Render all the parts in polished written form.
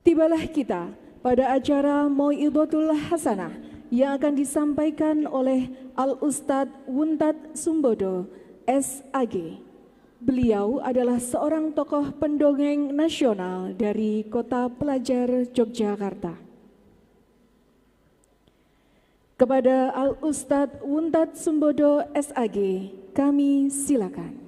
Tibalah kita pada acara Mau'idotul Hasanah yang akan disampaikan oleh Al-Ustadz Wuntat Sumbodo, SAG. Beliau adalah seorang tokoh pendongeng nasional dari Kota Pelajar Yogyakarta. Kepada Al-Ustadz Wuntat Sumbodo, SAG, kami silakan.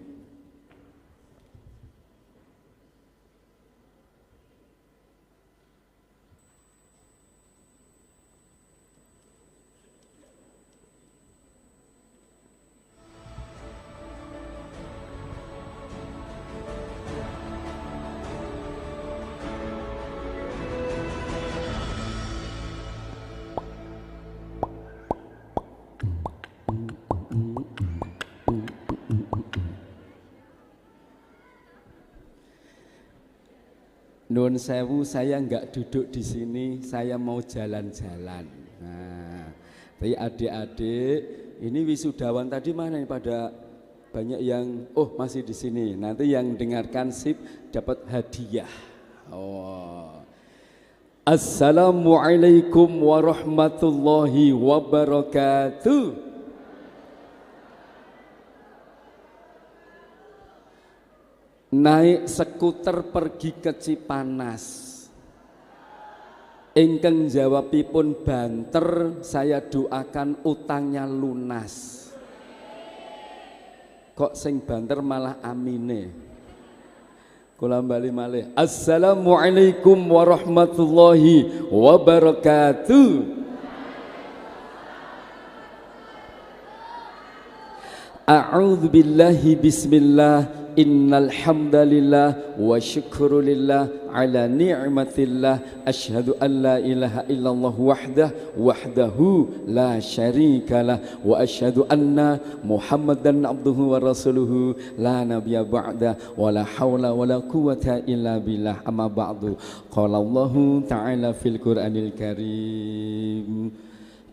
Nun sewu, saya nggak duduk di sini, saya mau jalan-jalan. Nah, tapi adik-adik, ini wisudawan tadi mana nih, pada banyak yang masih di sini. Nanti yang dengarkan sip dapat hadiah. Assalamualaikum warahmatullahi wabarakatuh. Naik skuter pergi ke Cipanas, ingkang jawabipun banter, saya doakan utangnya lunas. Kok sing banter malah amine? Kula bali malih. Assalamualaikum warahmatullahi wabarakatuh. A'udzu billahi bismillah. Innal hamdalillah wa syukrulillah ala ni'matillah asyhadu an la ilaha illallah wahdahu la syarikalah wa asyhadu anna muhammadan abduhu wa rasuluhu la nabiyya ba'da wa la hawla wa la quwwata illa billah amma ba'du. Qala Allahu ta'ala fil Qur'anil Karim,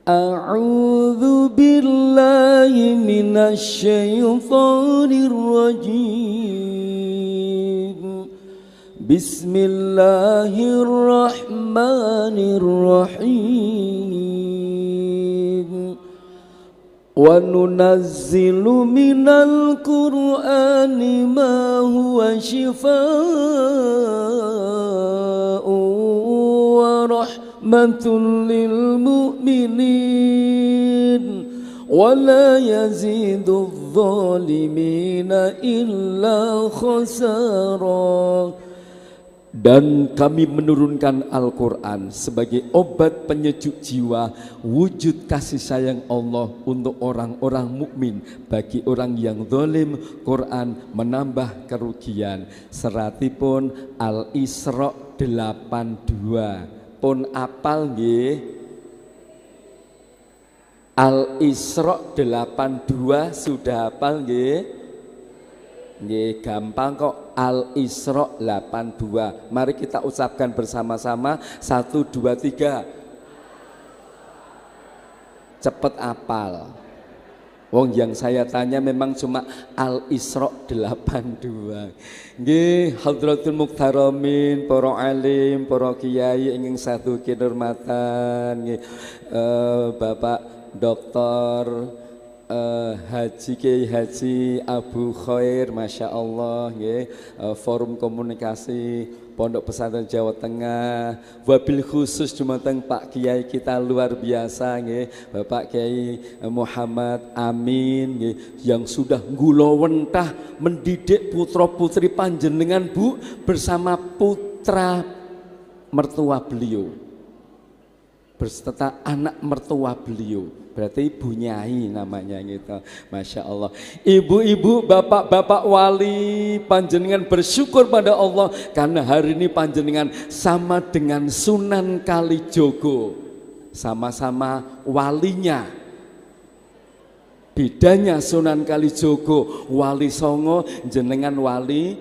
A'udzu billahi minasy syaithanir rajim. Bismillahirrahmanirrahim. Wa nunazzilu minal Qur'ani ma huwa shifaa'un wa rahmatun lil mu'minin wa la yazidudz zalimina illa khasara. Dan kami menurunkan Al-Quran sebagai obat penyejuk jiwa, wujud kasih sayang Allah untuk orang-orang mukmin. Bagi orang yang zalim, Quran menambah kerugian. Seratipun Al-Isra 82. Pun apal nggih? Al-Isra 82 sudah hafal nggih? Nggih, gampang kok. Al-Isra 82. Mari kita ucapkan bersama-sama. 1, 2, 3. Cepet apal. Wong yang saya tanya memang cuma Al-Isra 82. Nggih, hadratul muktaramin, para alim, para kiai ingin satu kinurmatan. Nggih, Bapak Doktor Haji Kiai Haji Abu Khair, Masya Allah, Forum Komunikasi Pondok Pesantren Jawa Tengah, wabil khusus dumateng Pak Kiai kita luar biasa, Bapak Kiai Muhammad Amin, yang sudah ngulawentah mendidik putra putri panjenengan Bu, bersama putra mertua beliau, berserta anak mertua beliau. Berarti Ibu Nyai namanya gitu. Masya Allah. Ibu-ibu, bapak-bapak wali, panjenengan bersyukur pada Allah karena hari ini panjenengan sama dengan Sunan Kalijogo, sama-sama walinya. Bedanya Sunan Kalijogo wali songo, jenengan wali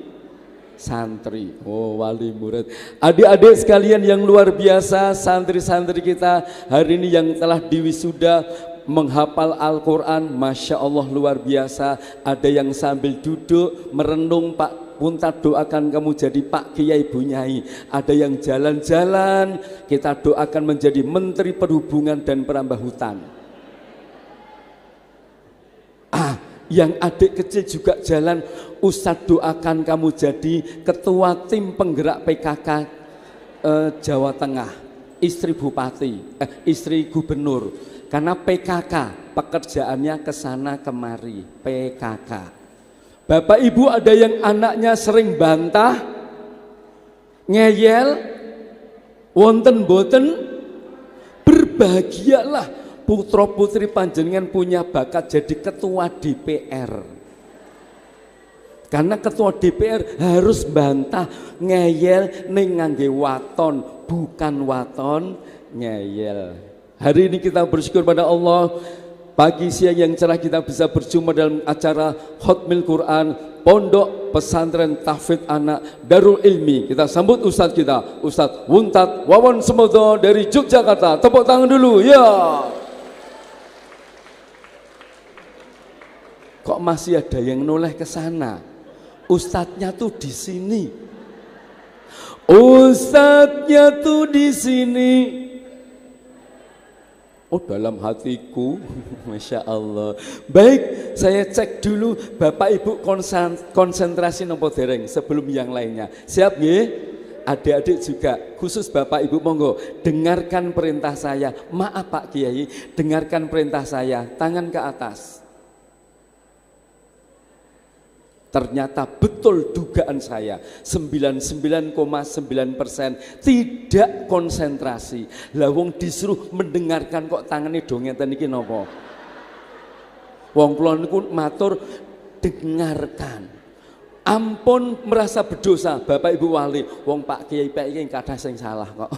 santri. Wali murid. Adik-adik sekalian yang luar biasa, santri-santri kita hari ini yang telah diwisuda menghafal Al-Quran, Masya Allah luar biasa. Ada yang sambil duduk merenung Pak Untat doakan kamu jadi Pak Kiai Bu Nyai. Ada yang jalan-jalan, kita doakan menjadi Menteri Perhubungan dan Perambah Hutan. Yang adik kecil juga jalan, Ustadz doakan kamu jadi Ketua Tim Penggerak PKK Jawa Tengah, istri Bupati, istri Gubernur. Karena PKK pekerjaannya kesana kemari, PKK. Bapak Ibu ada yang anaknya sering bantah, ngeyel, wonten boten, berbahagialah putra putri panjenengan punya bakat jadi ketua DPR. Karena ketua DPR harus bantah, ngeyel ning ngangge waton, bukan waton ngeyel. Hari ini kita bersyukur pada Allah, pagi siang yang cerah kita bisa berjumpa dalam acara Khatmil Quran Pondok Pesantren Tahfidz Anak Darul Ilmi. Kita sambut Ustadz kita, Ustadz Wuntat Wawon Sembodo dari Yogyakarta. Tepuk tangan dulu ya. Kok masih ada yang noleh ke sana? Ustadznya tuh di sini. Ustadznya tuh di sini. Oh, dalam hatiku, Masya Allah. Baik, saya cek dulu Bapak Ibu konsentrasi nopo dereng sebelum yang lainnya. Siap nggih? Adik-adik juga, khusus Bapak Ibu monggo dengarkan perintah saya. Maaf Pak Kiai, dengarkan perintah saya. Tangan ke atas. Ternyata betul dugaan saya 99,9% tidak konsentrasi. Lah wong disuruh mendengarkan kok tangane do ngeten iki napa? Wong kula niku matur dengarkan. Ampun merasa berdosa Bapak Ibu wali. Wong Pak Kiai Pak iki kathah sing salah kok.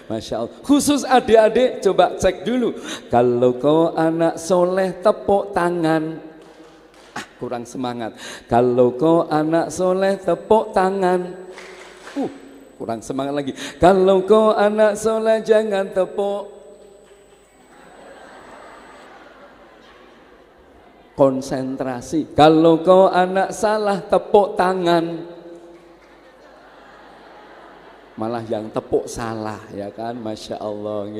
Masya Allah. Khusus adik-adik coba cek dulu. Kalau kau anak soleh tepuk tangan. Kurang semangat. Kalau kau anak soleh tepuk tangan. Kurang semangat lagi. Kalau kau anak soleh jangan tepuk. Konsentrasi. Kalau kau anak salah tepuk tangan. Malah yang tepuk salah ya kan. Masya Allah.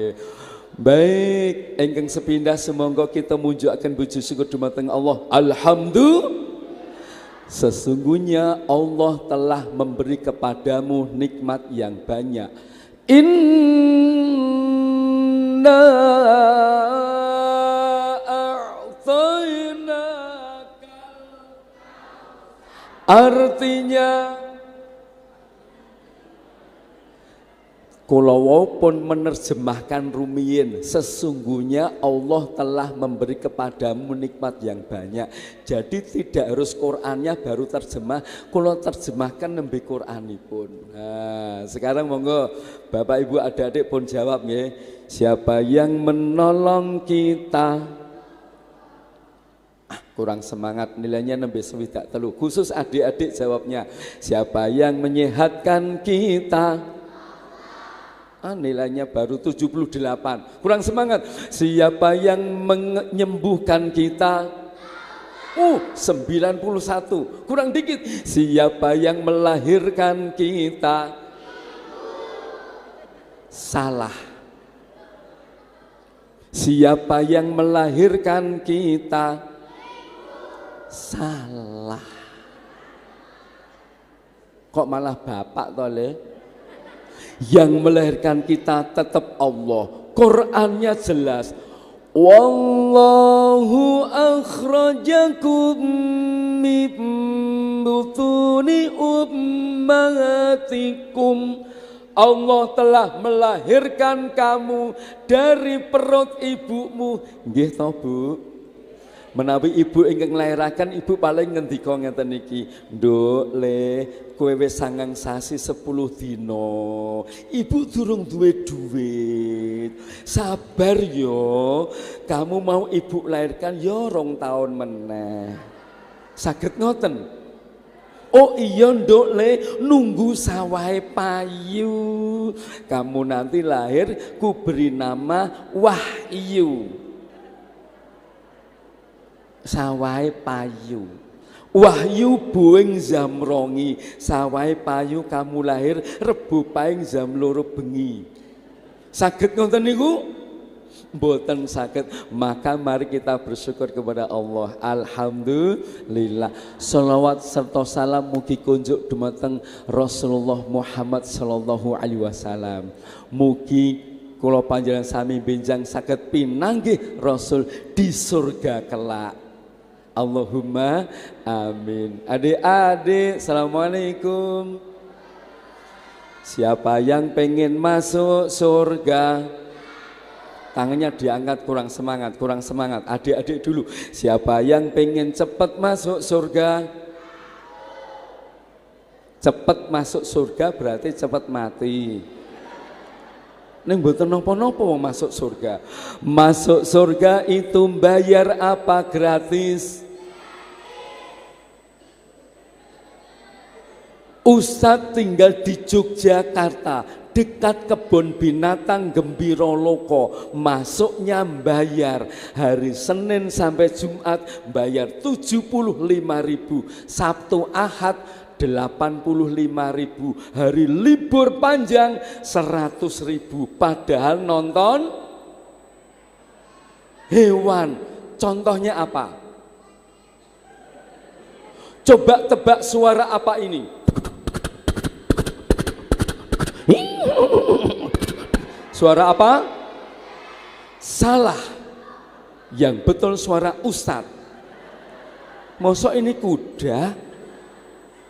Baik, engkang sepindah semonggo kita munjukkan puji syukur dumateng Allah. Alhamdulillah. Sesungguhnya Allah telah memberi kepadamu nikmat yang banyak. Inna a'tainaka. Artinya kula pun menerjemahkan rumiyin, sesungguhnya Allah telah memberi kepadamu nikmat yang banyak. Jadi tidak harus Qur'annya baru terjemah, kula terjemahkan nembe Qur'anipun. Nah, sekarang monggo Bapak Ibu adik-adik pun jawab nggih. Siapa yang menolong kita? Kurang semangat, nilainya nembe 3. Khusus adik-adik jawabnya. Siapa yang menyehatkan kita? Nilainya baru 78. Kurang semangat. Siapa yang menyembuhkan kita? 91. Kurang dikit. Siapa yang melahirkan kita? Salah. Siapa yang melahirkan kita? Salah. Kok malah bapak tole? Yang melahirkan kita tetap Allah. Qur'annya jelas. Wallahu akhrajakum min butuni ummahatikum. Allah telah melahirkan kamu dari perut ibumu. Nggih to, Bu? Menawi ibu ingkang nglairaken ibu paling ngendika ngeten iki, "Nduk, Le, kowe wis 9 sasi 10 dina. Ibu durung duwe duit. Sabar yo. Kamu mau ibu lahirkan yo 2 tahun meneh." Saged ngoten. Oh iya Nduk, Le, nunggu sawahe payu. Kamu nanti lahir ku beri nama Wahyu. Sawai payu. Wahyu buing jam rongi, sawai payu kamu lahir, rebu paing jam loro bengi. Saged ngoten niku? Mboten saged. Maka mari kita bersyukur kepada Allah. Alhamdulillah. Shalawat serta salam mugi kunjuk dumateng Rasulullah Muhammad sallallahu alaihi wasallam. Mugi kula panjenengan sami benjang saged pinanggih Rasul di surga kelak. Allahumma amin. Adik-adik, assalamualaikum. Siapa yang pengen masuk surga? Tangannya diangkat, kurang semangat, kurang semangat. Adik-adik dulu. Siapa yang pengen cepat masuk surga? Cepat masuk surga berarti cepat mati. Neng mboten nopo-nopo masuk surga. Masuk surga itu bayar apa gratis? Ustadz tinggal di Yogyakarta, dekat kebun binatang Gembira Loko. Masuknya bayar. Hari Senin sampai Jumat bayar 75.000. Sabtu Ahad 85.000. Hari libur panjang 100.000. Padahal nonton hewan. Contohnya apa? Coba tebak suara apa ini? Suara apa? Salah. Yang betul suara Ustadz. Mosok ini kuda?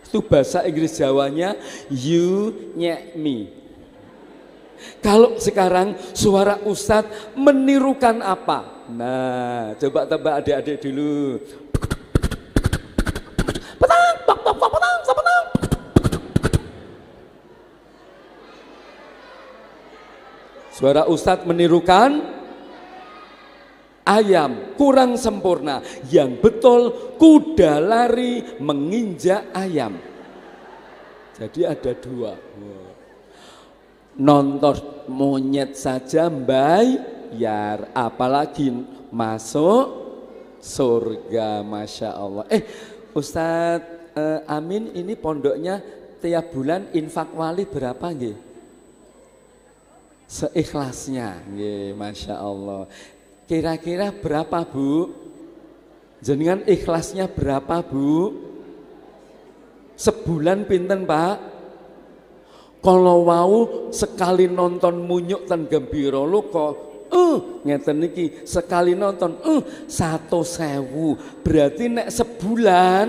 Itu bahasa Inggris Jawanya you nyek me. Kalau sekarang suara Ustadz menirukan apa? Nah, coba tebak adik-adik dulu. Petang, tok, tok, tok, petang, petang. Suara Ustadz menirukan ayam, kurang sempurna. Yang betul kuda lari menginjak ayam. Jadi ada dua. Nonton monyet saja bayar, apalagi masuk surga. Masya Allah. Ustadz Amin, ini pondoknya tiap bulan infak wali berapa nggih? Seikhlasnya, nggih, Masya Allah. Kira-kira berapa Bu? Jenengan ikhlasnya berapa Bu? Sebulan pinten Pak? Kalau wau sekali nonton Munyuk ten Gembira Loko, ngeten niki sekali nonton 100.000. Berarti nek sebulan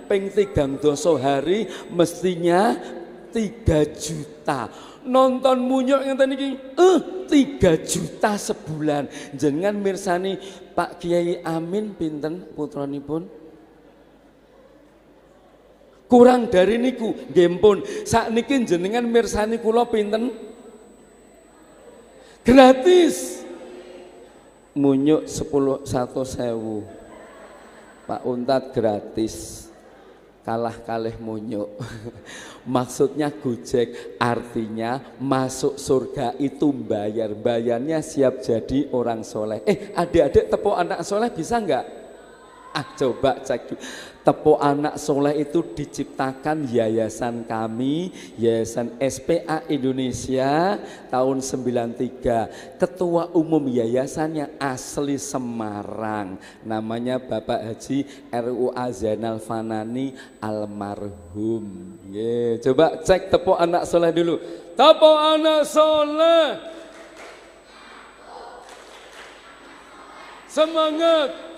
ping 3 hari mestinya 3 juta. Nonton Munyuk ngeten niki 3 juta sebulan. Jenengan mirsani Pak Kiai Amin pinten putranipun? Kurang dari niku nggih pun. Sakniki jenengan mirsani kula pinten? Gratis. Munyuk 100.000. Pak Untat gratis. Kalah kalih Munyuk. Maksudnya Gojek, artinya masuk surga itu bayar. Bayarnya siap jadi orang soleh. Adik-adik tepuk anak soleh bisa enggak? Coba cek dulu. Tepuk anak soleh itu diciptakan yayasan kami, Yayasan SPA Indonesia tahun 93. Ketua umum yayasannya asli Semarang, namanya Bapak Haji RUA Zainal Fanani almarhum. Coba cek tepuk anak soleh dulu. Tepuk anak soleh. Semangat.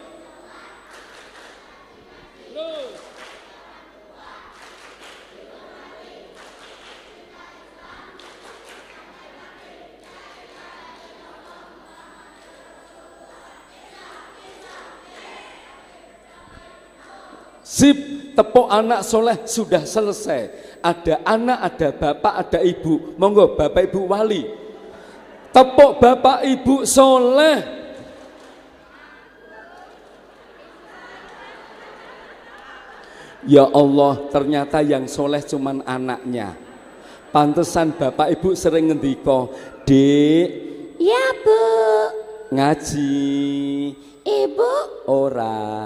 Sip, tepuk anak soleh sudah selesai. Ada anak, ada bapak, ada ibu. Monggo bapak ibu wali. Tepuk bapak ibu soleh. Ya Allah, ternyata yang soleh cuman anaknya. Pantesan bapak ibu sering ngendiko, Dek. Ya Bu. Ngaji. Ibu. Ora.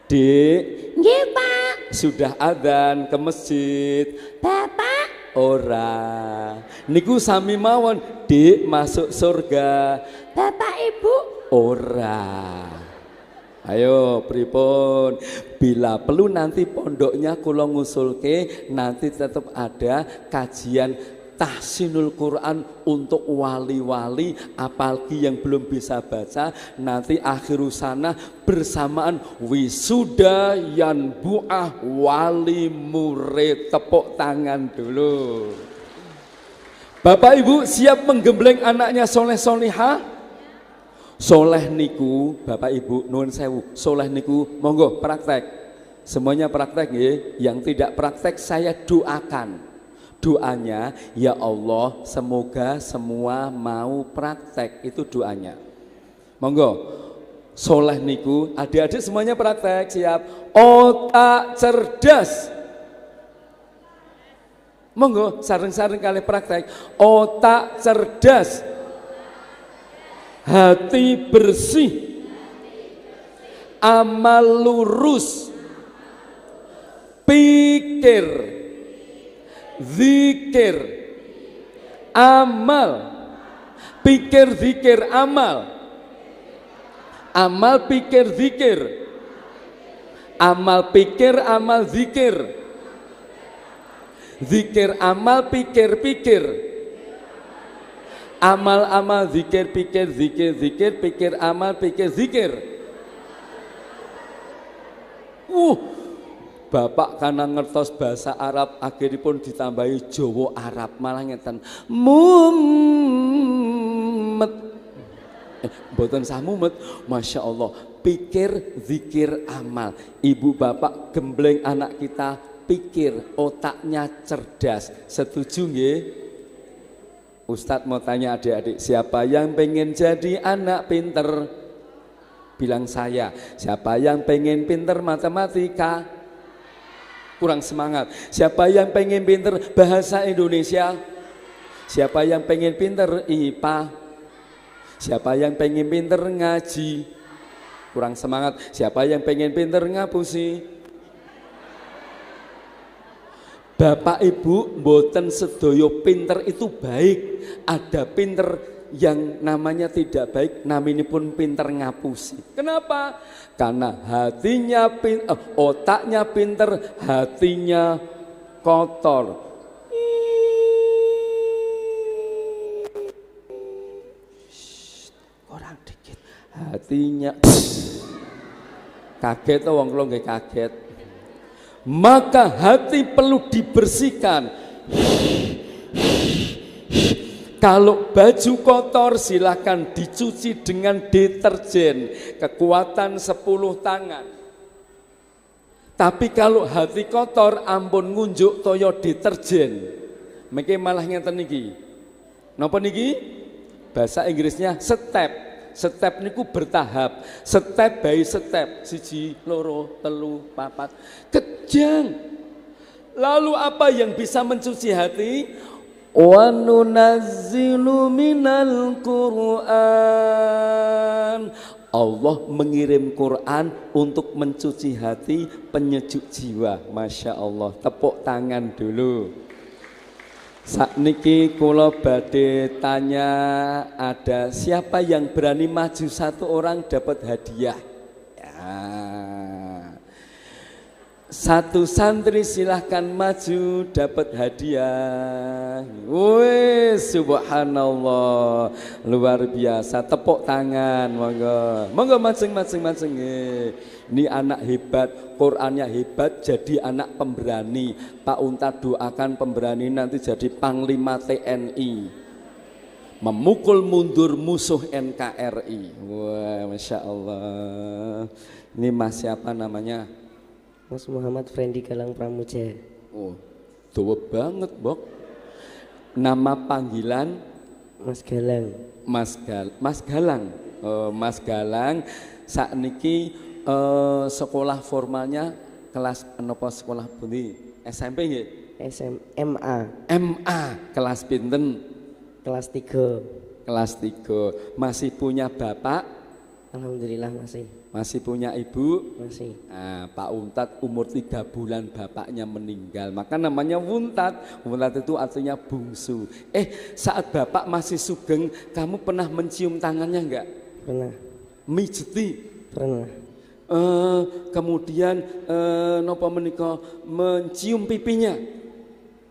Dik, Nggih, Pak. sudah adzan ke masjid. Bapak, Ora. Niku sami mawon, Dik masuk surga. Bapak Ibu. Ora. Ayo pripun, bila perlu nanti pondoknya kula ngusulke nanti tetap ada kajian tahsinul Quran untuk wali-wali, apalagi yang belum bisa baca. Nanti akhiru sana bersamaan wisuda yanbu'ah wali murid. Tepuk tangan dulu. Bapak Ibu siap menggembleng anaknya soleh solihah? Soleh niku, Bapak Ibu nuwun sewu, soleh niku monggo praktek. Semuanya praktek nggih. Yang tidak praktek saya doakan. Doanya, ya Allah semoga semua mau praktek, itu doanya. Monggo. Soleh niku, adik-adik semuanya praktek, siap. Otak cerdas. Monggo sareng-sareng kali praktek. Otak cerdas. Hati bersih, amal lurus, pikir, zikir, amal, pikir, zikir, amal, amal, pikir, zikir, amal, pikir, amal, zikir, zikir, amal, pikir, pikir, amal, amal, zikir, pikir, zikir, zikir, pikir, amal, pikir, zikir. Bapak karena ngertos bahasa Arab akhiripun ditambahi Jawa Arab malah ngeten. Mumet. Mboten samumet. Masya Allah. Pikir, zikir, amal. Ibu bapak gembleng anak kita pikir, otaknya cerdas. Setuju nggih? Ustadz mau tanya adik-adik, siapa yang pengen jadi anak pinter? Bilang saya. Siapa yang pengen pinter matematika? Kurang semangat. Siapa yang pengen pinter bahasa Indonesia? Siapa yang pengen pinter IPA? Siapa yang pengen pinter ngaji? Kurang semangat. Siapa yang pengen pinter ngapusi? Bapak Ibu mboten sedoyo pinter itu baik. Ada pinter yang namanya tidak baik, namanya pun pinter ngapusi. Kenapa? Karena hatinya otaknya pinter, hatinya kotor. Orang dikit. Hatinya kaget tuh wong kula nggih kaget. Maka hati perlu dibersihkan. Kalau baju kotor silahkan dicuci dengan deterjen, kekuatan 10 tangan. Tapi kalau hati kotor ampun ngunjuk toyo deterjen. Mungkin malah ngeten niki. Napa niki? Bahasa Inggrisnya step. Step niku bertahap, step by step, 1, 2, 3, 4, kejang. Lalu apa yang bisa mencuci hati? Wa nunazzilu minal Qur'an. Allah mengirim Quran untuk mencuci hati, penyejuk jiwa. Masya Allah, tepuk tangan dulu. Sakniki kula badhe tanya, ada siapa yang berani maju 1 orang dapat hadiah? Ya. 1 santri silahkan maju dapat hadiah. Wih, subhanallah, luar biasa. Tepuk tangan, monggo. Monggo masing-masing. Ini anak hebat, Qurannya hebat, jadi anak pemberani. Pak Untad doakan pemberani nanti jadi Panglima TNI. Memukul mundur musuh NKRI. Wah, Masya Allah. Ini Mas siapa namanya? Mas Muhammad Fendi Galang Pramuja. Oh, tua banget, Bok. Nama panggilan Mas Galang. Mas Galang. Mas Galang sakniki sekolah formalnya kelas menapa sekolah pundi? SMP nggih? MA. MA kelas pinten? Kelas 3. Kelas 3. Masih punya bapak? Alhamdulillah masih. Masih punya ibu? Masih. Nah, Pak Untat umur 3 bulan bapaknya meninggal, maka namanya Wuntat. Wuntat itu artinya bungsu. Saat bapak masih sugeng, kamu pernah mencium tangannya enggak? Pernah. Mijeti? Pernah. Kemudian nopo menika mencium pipinya?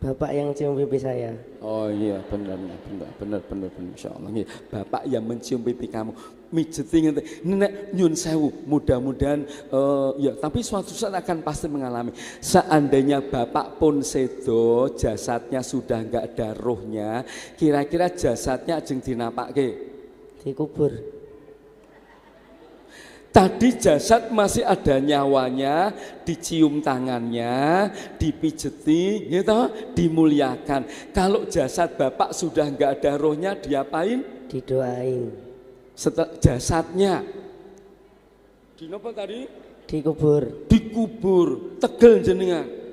Bapak yang cium pipi saya. Oh iya, benar, insyaallah. Bapak yang mencium pipi kamu, mijeti ngene. Nenek nyun sewu, mudah-mudahan ya, tapi suatu saat akan pasti mengalami. Seandainya bapak pun sedo, jasadnya sudah enggak ada rohnya, kira-kira jasadnya ajeng dinapakke? Dikubur. Tadi jasad masih ada nyawanya, dicium tangannya, dipijeti, gitu, dimuliakan. Kalau jasad bapak sudah enggak ada rohnya, diapain? Didoain. Jasadnya dinopo tadi? Dikubur. Dikubur. Tegel jenengan.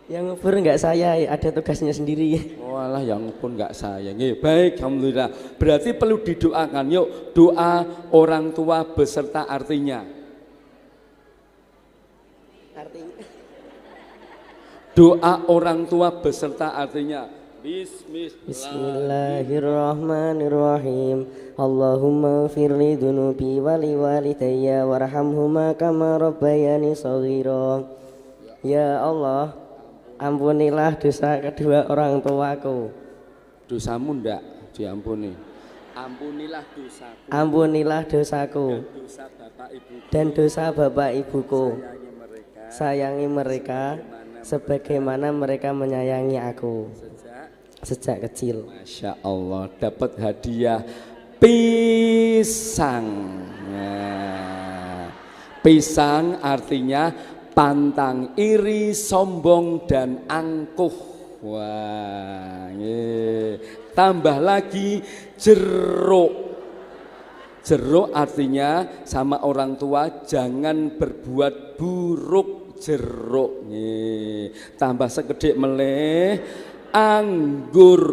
Yang ngubur enggak saya, ada tugasnya sendiri. Walah, yang pun enggak saya. Baik, alhamdulillah. Berarti perlu didoakan. Yuk, doa orang tua beserta artinya. Doa orang tua beserta artinya. Bismillahirrahmanirrahim. Allahumma firli dunubi wali walidayya warhamhuma kama rabbayani shaghira. Ya Allah, ampunilah dosa kedua orang tuaku. Dosamu ndak diampuni. Ampunilah dosaku. Ampunilah dosaku. Dan dosa bapak ibuku. Sayangi mereka sebagaimana mereka menyayangi aku sejak kecil. Masya Allah, dapat hadiah pisang. Nah, pisang artinya pantang, iri, sombong, dan angkuh. Wah, tambah lagi jeruk. Jeruk artinya sama orang tua jangan berbuat buruk. Jeruk, tambah sekedhik meleh anggur,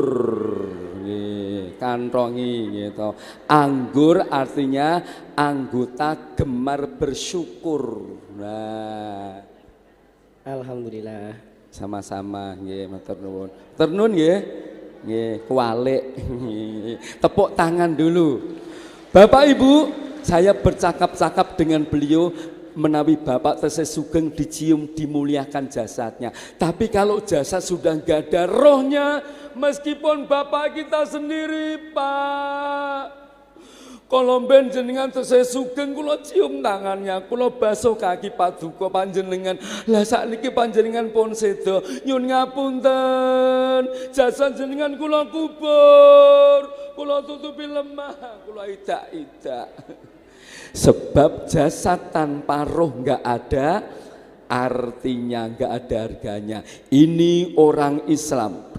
kantongi gitu. Anggur artinya anggota gemar bersyukur. Nah, alhamdulillah. Sama-sama nggih, matur nuwun. Matur nuwun nggih. Nggih, kualik. Tepuk tangan dulu. Bapak Ibu, saya bercakap-cakap dengan beliau menawi bapak tesih sugeng dicium dimuliakan jasadnya. Tapi kalau jasad sudah enggak ada rohnya, meskipun bapak kita sendiri, Pak, kalau ben jenengan tesih sugeng kula cium tangannya, kula basuh kaki paduka panjenengan. Lah sakniki panjenengan pun sedo, nyun ngapunten, jasad jenengan kula kubur, kula tutupi lemah, kula idak-idak. Sebab jasad tanpa roh enggak ada artinya, enggak ada harganya. Ini orang Islam.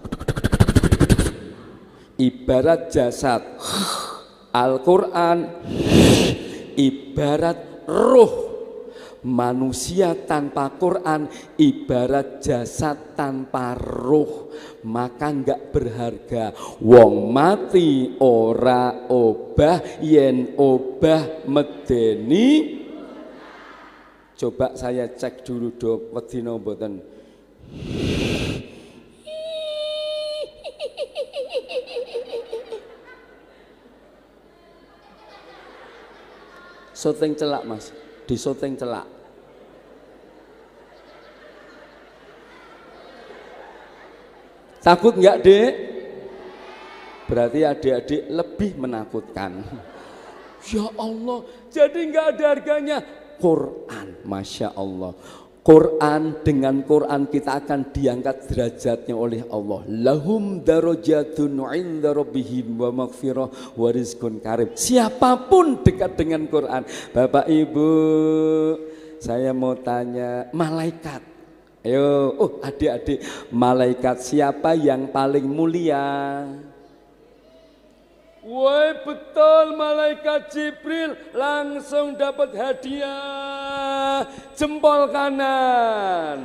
Ibarat jasad. Al-Quran ibarat roh. Manusia tanpa Quran ibarat jasad tanpa roh, maka enggak berharga. Wong mati ora obah, yen obah medeni. Coba saya cek dulu do wedina mboten. Syuting celak Mas, di syuting celak. Takut enggak, Dek? Berarti adik-adik lebih menakutkan. Ya Allah, jadi enggak ada harganya. Quran, Masya Allah. Quran, dengan Quran kita akan diangkat derajatnya oleh Allah. Lahum darajatun 'inda rabbihim wa maghfirah wa rizqun karim. Siapapun dekat dengan Quran. Bapak Ibu, saya mau tanya, malaikat. Ayo, adik-adik, malaikat siapa yang paling mulia? Woi, betul, malaikat Jibril langsung dapat hadiah jempol kanan.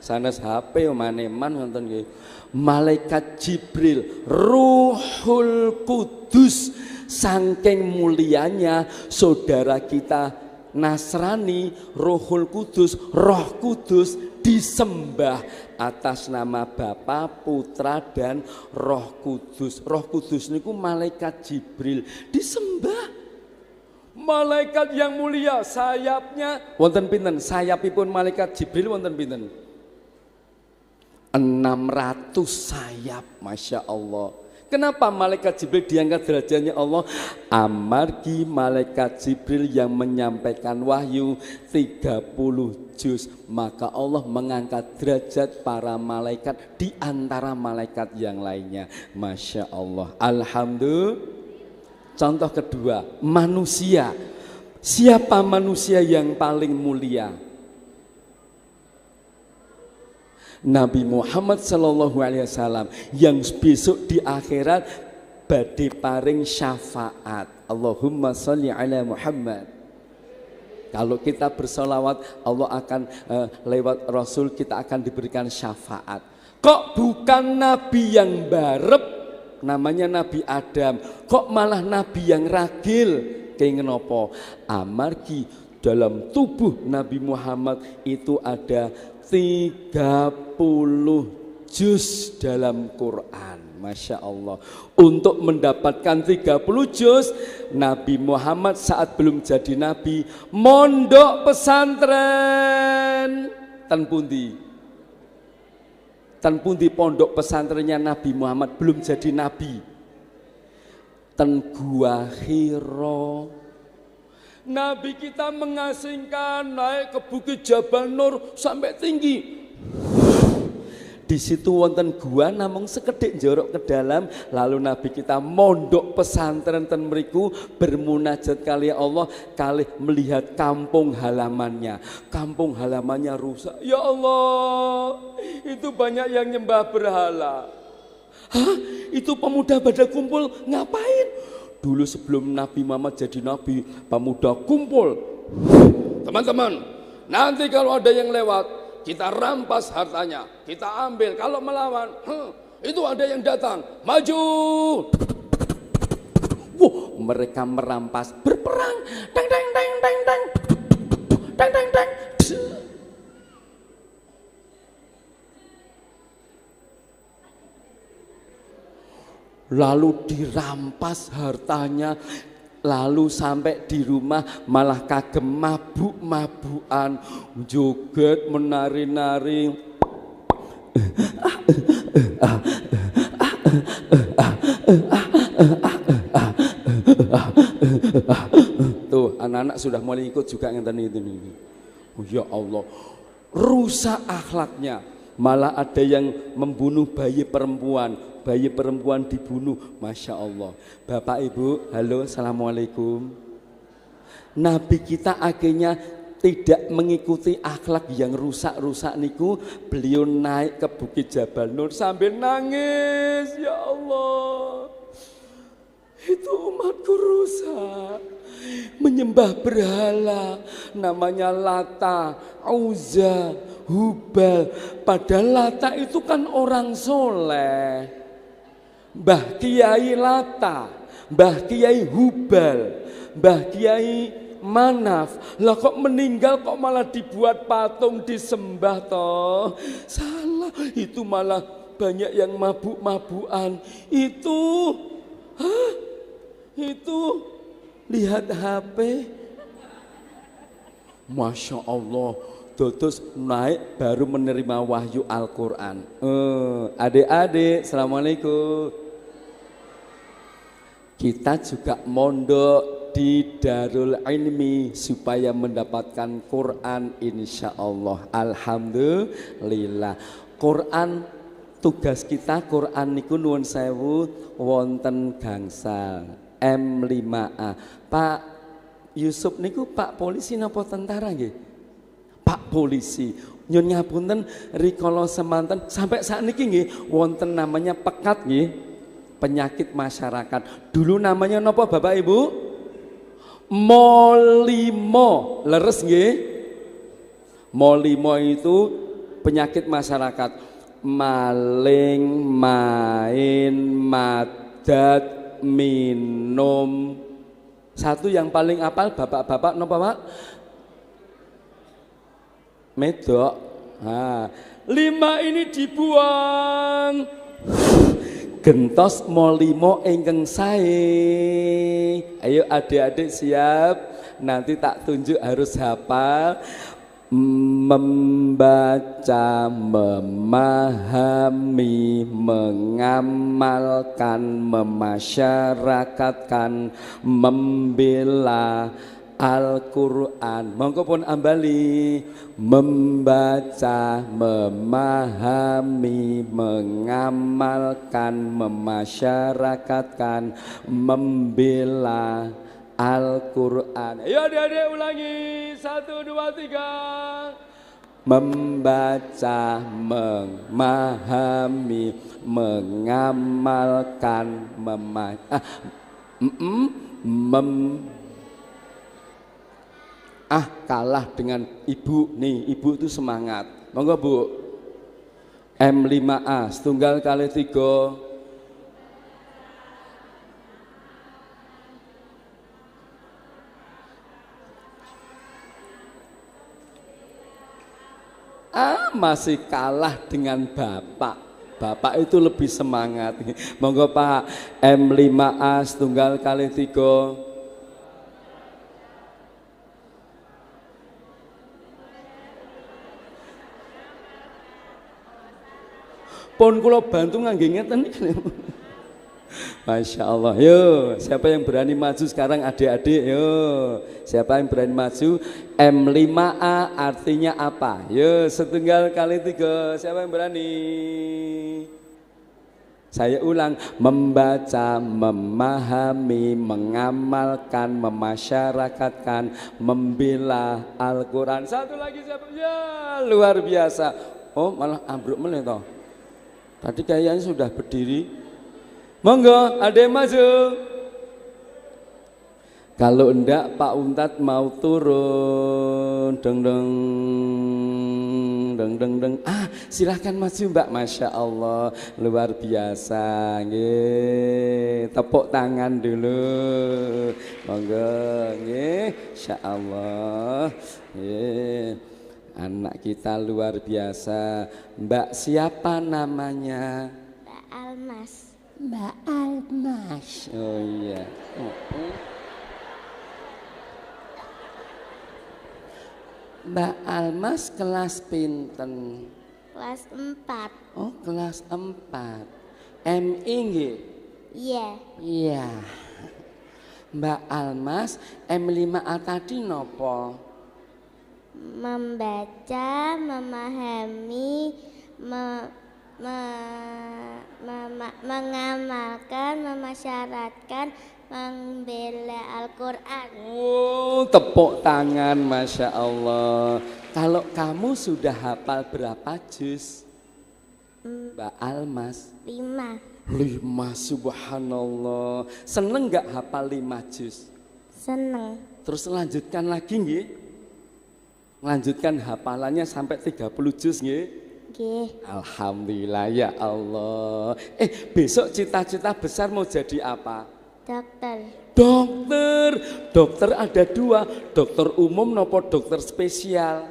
Sanes HP maneman nonton nggih. Malaikat Jibril, Ruhul Kudus, saking mulianya saudara kita Nasrani, Rohul Kudus, Roh Kudus disembah atas nama Bapa, Putra dan Roh Kudus. Roh Kudus niku malaikat Jibril disembah. Malaikat yang mulia, sayapnya wonten pinten? Sayapipun malaikat Jibril wonten pinten? 600 sayap, Masya Allah. Kenapa malaikat Jibril diangkat derajatnya Allah? Amargi malaikat Jibril yang menyampaikan wahyu 30 juz, maka Allah mengangkat derajat para malaikat di antara malaikat yang lainnya. Masya Allah. Alhamdulillah. Contoh kedua, manusia. Siapa manusia yang paling mulia? Nabi Muhammad sallallahu alaihi wasallam yang besok di akhirat badhe paring syafaat. Allahumma sholli ala Muhammad. Kalau kita bersolawat, Allah akan lewat Rasul kita akan diberikan syafaat. Kok bukan Nabi yang barep, namanya Nabi Adam, kok malah Nabi yang ragil? Kenging napa? Amargi dalam tubuh Nabi Muhammad itu ada 30 juz dalam Quran. Masya Allah. Untuk mendapatkan 30 juz, Nabi Muhammad saat belum jadi Nabi mondok pesantren. Tan pundi pondok pesantrennya Nabi Muhammad belum jadi Nabi? Ten Gua Hira. Nabi kita mengasingkan naik ke Bukit Jabal Nur sampai tinggi. Di situ wonten gua namung sekedhik jorok ke dalam, lalu Nabi kita mondok pesantren ten mriku bermunajat kali Allah, kali melihat kampung halamannya. Kampung halamannya rusak. Ya Allah, itu banyak yang nyembah berhala. Hah? Itu pemuda pada kumpul ngapain? Dulu sebelum Nabi Muhammad jadi Nabi, pemuda kumpul. Teman-teman, nanti kalau ada yang lewat, kita rampas hartanya, kita ambil. Kalau melawan, itu ada yang datang, maju. Mereka merampas, berperang. Teng teng teng teng teng. Teng teng teng. Lalu dirampas hartanya, lalu sampai di rumah malah kagem mabuk-mabukan, joget menari-nari. Tuh anak-anak sudah mulai ikut juga ngenten itu nih. Oh ya Allah, rusak akhlaknya. Malah ada yang membunuh bayi perempuan dibunuh. Masya Allah. Bapak Ibu, halo, assalamualaikum. Nabi kita akhirnya tidak mengikuti akhlak yang rusak-rusak niku. Beliau naik ke Bukit Jabal Nur sambil nangis. Ya Allah, itu umatku rusak, menyembah berhala, namanya Lata, Uzza, Hubal. Padahal Lata itu kan orang soleh. Mbah Kiai Lata, Mbah Kiai Hubal, Mbah Kiai Manaf, lah kok meninggal kok malah dibuat patung disembah toh? Salah, itu malah banyak yang mabuk-mabukan. Itu lihat HP. Masya Allah, terus naik baru menerima wahyu Al-Quran. Adik-adik, assalamualaikum. Kita juga mondok di Darul Ilmi supaya mendapatkan Quran, insya Allah. Alhamdulillah. Quran, tugas kita Quran niku nuwun sewu wonten gangsal M5A. Pak Yusuf niku Pak polisi napa tentara nggih? Pak polisi. Nyun ngapunten rikala semanten sampai saat niki nggih wonten namanya pekat nggih. Penyakit masyarakat. Dulu namanya napa Bapak Ibu? Molimo. Leres nggih? Molimo itu penyakit masyarakat. Maling, main, madat, minum. Satu yang paling apal bapak-bapak napa Pak? Medok. Nah, 5 ini dibuang. Gentos molimo ingkang sae. Ayo adik-adik siap. Nanti tak tunjuk harus hafal. Membaca, memahami, mengamalkan, memasyarakatkan, membela Al-Quran. Monggo pun ambali. Membaca, memahami, mengamalkan, memasyarakatkan, membela Al-Quran. Ayo adik-adik ulangi. 1, 2, 3. Membaca, memahami, mengamalkan, kalah dengan ibu nih, ibu itu semangat. Monggo Bu. M5A setunggal kali 3. Masih kalah dengan bapak. Bapak itu lebih semangat. Monggo Pak. M5A setunggal kali 3. Pun kula bantu ngangge ngeten iki. Masya Allah. Yo, siapa yang berani maju sekarang adik-adik? Yo, siapa yang berani maju? M5A artinya apa? Yo, setunggal kali 3. Siapa yang berani? Saya ulang. Membaca, memahami, mengamalkan, memasyarakatkan, membela Al-Quran. Satu lagi siapa? Ya, luar biasa. Oh, malah ambruk meneh toh. Tadi kayaknya sudah berdiri. Monggo, ada yang maju. Kalau enggak Pak Untat mau turun. Deng deng deng deng deng. Silahkan maju Mbak. Masya Allah, luar biasa. Nggih, tepuk tangan dulu. Monggo, nggih. Insya Allah. Nggih. Anak kita luar biasa. Mbak siapa namanya? Mbak Almas. Mbak Almas. Oh iya. Mbak Almas kelas pinten? Kelas 4. Oh, kelas 4. MI nggih? Iya. Iya. Mbak Almas, M5A tadi nopo? Membaca, memahami, mengamalkan, memasyaratkan, membela Al-Quran. Oh, tepuk tangan, Masya Allah. Kalau kamu sudah hafal berapa juz? Mbak Almas? 5. 5, subhanallah. Seneng gak hafal 5 juz? Seneng. Terus lanjutkan lagi nggih? Lanjutkan hafalannya sampai 30 juz nggih? Nggih. Alhamdulillah ya Allah. Besok cita-cita besar mau jadi apa? Dokter. Dokter. Dokter ada 2, dokter umum nopo dokter spesial?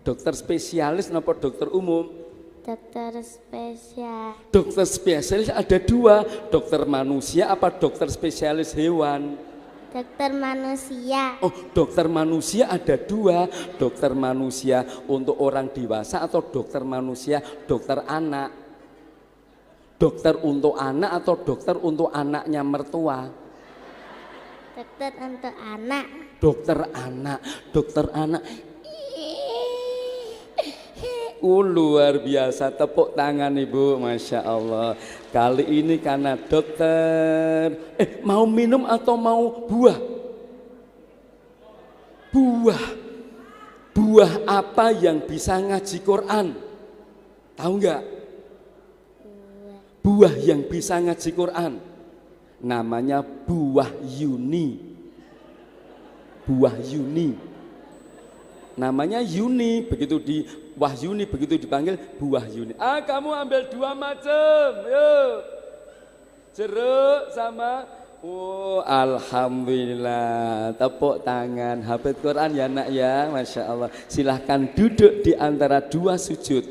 Dokter spesialis nopo dokter umum? Dokter spesial. Dokter spesialis ada 2, dokter manusia apa dokter spesialis hewan? Dokter manusia. Oh, dokter manusia ada 2, dokter manusia untuk orang dewasa atau dokter manusia dokter anak? Dokter untuk anak atau dokter untuk anaknya mertua? Dokter untuk anak. Dokter anak, dokter anak. Luar biasa, tepuk tangan Ibu, Masya Allah. Kali ini karena dokter. Mau minum atau mau buah? Buah. Buah apa yang bisa ngaji Quran? Tahu nggak? Buah yang bisa ngaji Quran. Namanya buah Yuni. Buah Yuni. Namanya Yuni, begitu di Wahyuni, begitu dipanggil buah Yuni. Kamu ambil 2 macam, yuk. Jeruk sama oh, alhamdulillah. Tepuk tangan. Hafid Quran ya nak ya, Masya Allah. Silahkan duduk di antara dua sujud.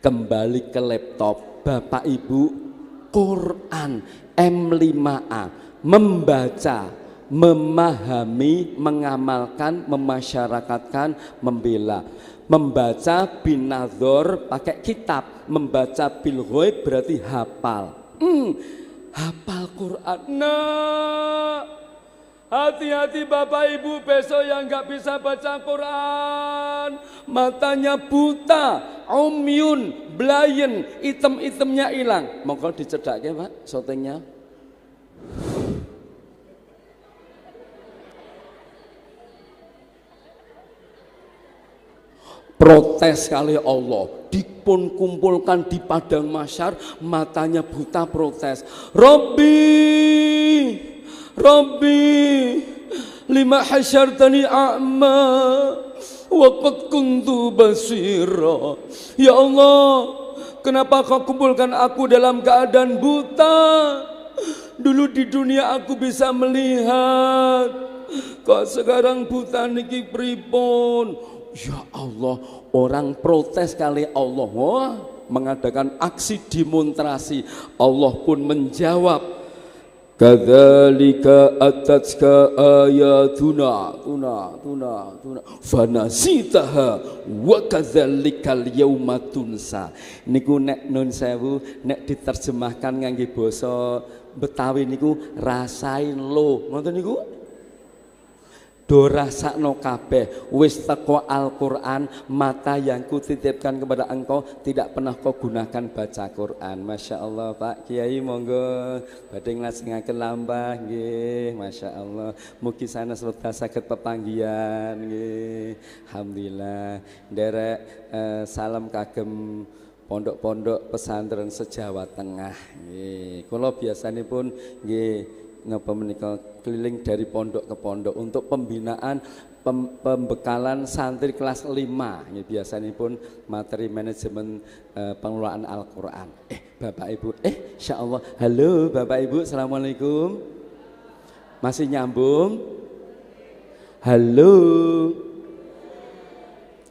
Kembali ke laptop. Bapak Ibu, Quran M5A. Membaca, memahami, mengamalkan, memasyarakatkan, membela. Membaca bin nazar pakai kitab, membaca bil ghaib berarti hafal. Hafal Quran. Nah, hati-hati Bapak Ibu besok yang nggak bisa baca Quran, matanya buta, umyun, blind, item-itemnya hilang. Monggo dicedake Pak, syutingnya. Protes kali Allah, dipun kumpulkan di padang mahsyar, matanya buta protes. Rabbi, lima hasyartani a'ma wa qad kuntu basira. Ya Allah, kenapa kau kumpulkan aku dalam keadaan buta? Dulu di dunia aku bisa melihat, kok sekarang buta niki pripun? Ya Allah, orang protes kali Allah. Wah, mengadakan aksi demonstrasi. Allah pun menjawab, kadzalika atatka ayatuna tuna fanasitaha wa kadzalikal yauma tunsa. Niku nek nun sewu nek diterjemahkan ngangge basa Betawi niku rasain lo. Ngoten niku? Do rasakno kabeh, wis teko Al-Quran, mata yang kutitipkan kepada engkau tidak pernah kau gunakan baca Quran. Masya Allah Pak Kiai, monggo badhe nglajengaken lambah nggih. Masya Allah, mugi sanes wekdal saged pepanggihan nggih. Alhamdulillah. Nderek salam kagem pondok-pondok pesantren se-Jawa Tengah nggih. Kula biasanipun nggih napa menika keliling dari pondok ke pondok untuk pembinaan pembekalan santri kelas 5 ya, biasanipun materi manajemen pengelolaan Al-Qur'an. Bapak Ibu, insyaallah. Halo Bapak Ibu, assalamualaikum. Masih nyambung? Halo.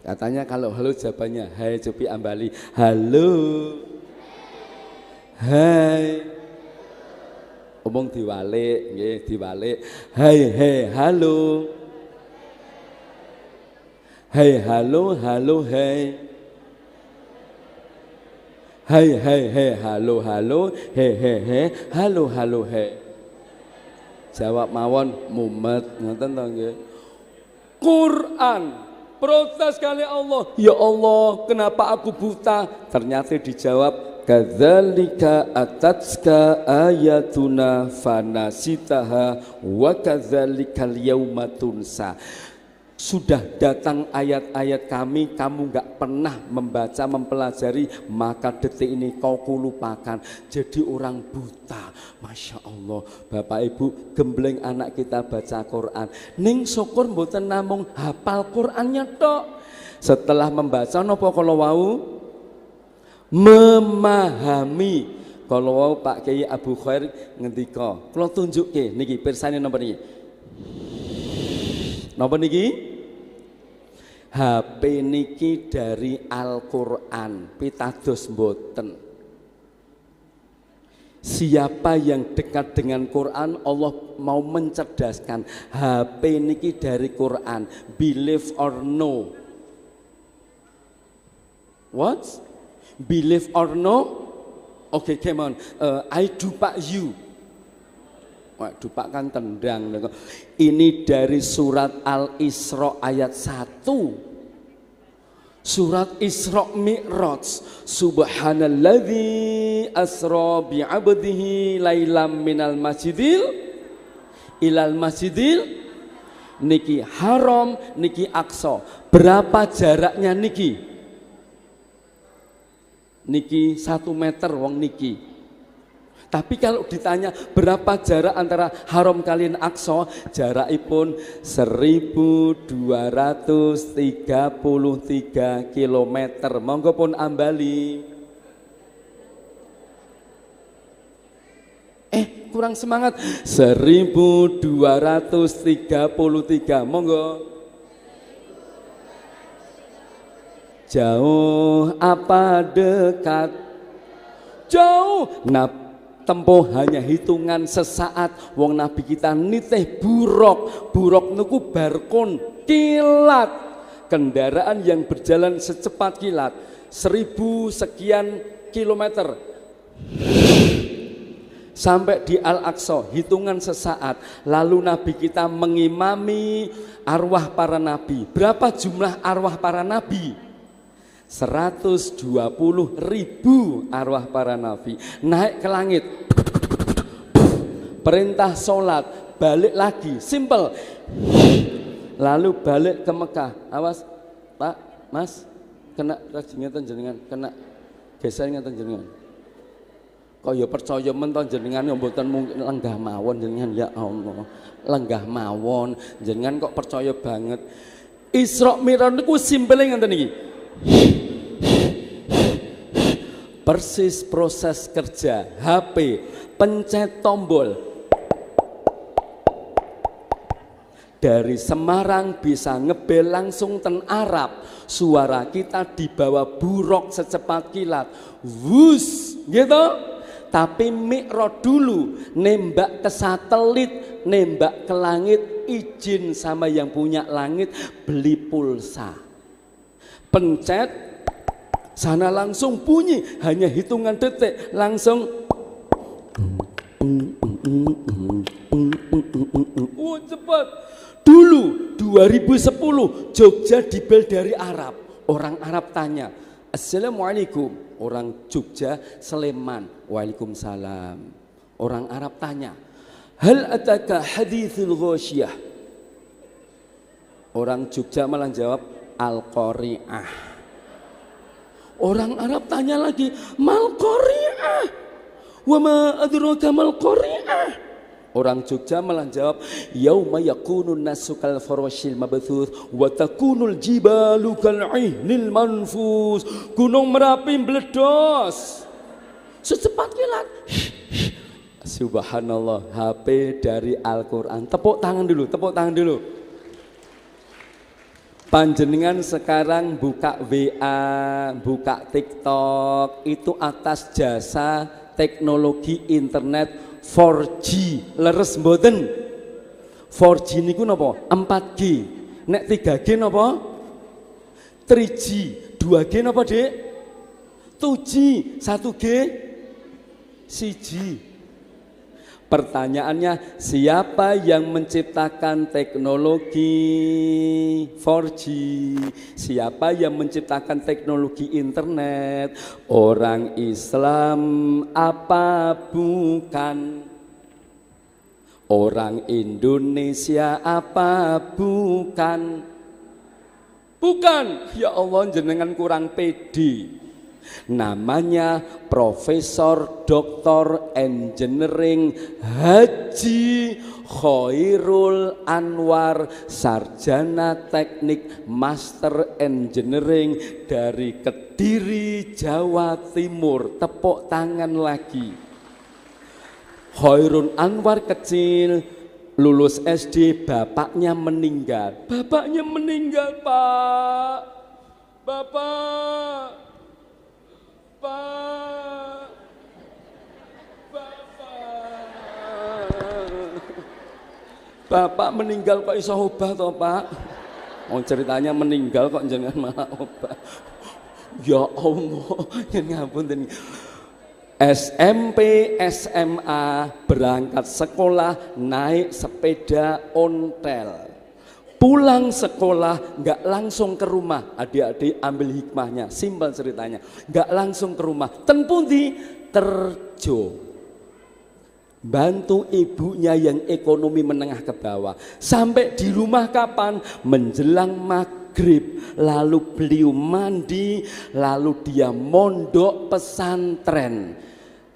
Katanya kalau halo jawabannya hai Cupi Ambali. Halo. Hai. Omong diwalik, nggih, diwalik. Hai halo. Hai halo, hai. Hai halo, he, halo, he. Jawab mawon mumet, ngoten to nggih. Quran, protes kali Allah. Ya Allah, kenapa aku buta? Ternyata dijawab, kadzalika atatka ayatuna fanasitaha wa kadzalikal yauma tunsa. Sudah datang ayat-ayat kami, kamu gak pernah membaca, mempelajari, maka detik ini kau kulupakan. Jadi orang buta. Masya Allah. Bapak Ibu, gembleng anak kita baca Quran. Ning syukur mboten namung hafal Qurannya tok. Setelah membaca napa kala wau? Memahami. Kalau wau Pak Kiai Abu Khair ngendika, kula tunjukke niki pirsani napa niki? Napa niki? HP niki dari Al-Qur'an, pitados mboten. Siapa yang dekat dengan Quran, Allah mau mencerdaskan. HP niki dari Quran, believe or no. What? Believe or no? Okay, come on. I dupak you. Wah, dupak kan tendang. Ini dari surat Al-Isra ayat 1. Surat Isra Mi'raj. Subhanalladzi asra bi'abdihi lailam minal masjidil ilal masjidil niki haram, niki aqsa. Berapa jaraknya niki? Niki 1 meter wong niki. Tapi kalau ditanya berapa jarak antara haram kalian aqsa, jarakipun 1233 kilometer. Monggo pun ambali. kurang semangat. 1233. Monggo. Jauh apa dekat? Jauh. Nah, tempo hanya hitungan sesaat. Wong Nabi kita nitih buruk. Buruk niku barkon kilat. Kendaraan yang berjalan secepat kilat 1000 sekian kilometer sampai di Al-Aqsa, hitungan sesaat. Lalu Nabi kita mengimami arwah para nabi. Berapa jumlah arwah para nabi? 120.000 arwah para nabi naik ke langit. Perintah sholat, balik lagi, simple. Lalu balik ke Mekah. Awas Pak, Mas, kena rajinnya jenengan, kena gesernya jenengan. Kok ya percaya men jenengan yang mboten mungkin lenggah mawon jenengan, ya Allah. Lenggah mawon jenengan kok percaya banget. Isra Mi'raj niku simple ngenten iki. Persis proses kerja HP, pencet tombol. Dari Semarang bisa ngebel langsung ten Arab. Suara kita dibawa buruk secepat kilat. Wus, gitu. Tapi Mi'raj dulu, nembak ke satelit, nembak ke langit, izin sama yang punya langit, beli pulsa. Pencet, sana langsung bunyi, hanya hitungan detik, langsung. Cepat. Dulu 2010 Jogja dibel dari Arab. Orang Arab tanya, Assalamualaikum. Orang Jogja Sleman, Waalaikumsalam. Orang Arab tanya, hal ataka hadithul ghasyiyah. Orang Jogja malah jawab Al-Qari'ah. Orang Arab tanya lagi, mal qari'ah? Wa ma adraka mal qari'ah? Orang Jogja malah jawab, yauma yakunun nasu kal farwashil mabthuth wa takunul jibalu kal ihnil manfus. Gunung Merapi meledos secepat kilat. Subhanallah, HP dari Al-Quran. Tepuk tangan dulu, tepuk tangan dulu. Panjenengan sekarang buka WA, buka TikTok, itu atas jasa teknologi internet 4G. Leres mboten? 4G niku napa? 4G. Nek 3G napa? 3G. 2G napa, Dik? 2G. 1G? 1G. Pertanyaannya, siapa yang menciptakan teknologi 4G? Siapa yang menciptakan teknologi internet? Orang Islam apa bukan? Orang Indonesia apa bukan? Bukan. Ya Allah, jenengan kurang pede. Namanya Profesor Doktor Engineering Haji Khairul Anwar, Sarjana Teknik Master Engineering dari Kediri, Jawa Timur. Tepuk tangan lagi. Khairul Anwar kecil, lulus SD, bapaknya meninggal. Bapaknya meninggal, Pak. Bapak. Bapak. Bapak meninggal kok iso obah toh, Pak? Oh, ceritanya meninggal kok jangan malah obah. Ya Allah, yen ngapunten. SMP, SMA berangkat sekolah naik sepeda ontel. Pulang sekolah nggak langsung ke rumah. Adik-adik ambil hikmahnya, simpel ceritanya. Nggak langsung ke rumah. Ten pundi terjo. Bantu ibunya yang ekonomi menengah ke bawah. Sampai di rumah kapan? Menjelang maghrib. Lalu beliau mandi, lalu dia mondok pesantren.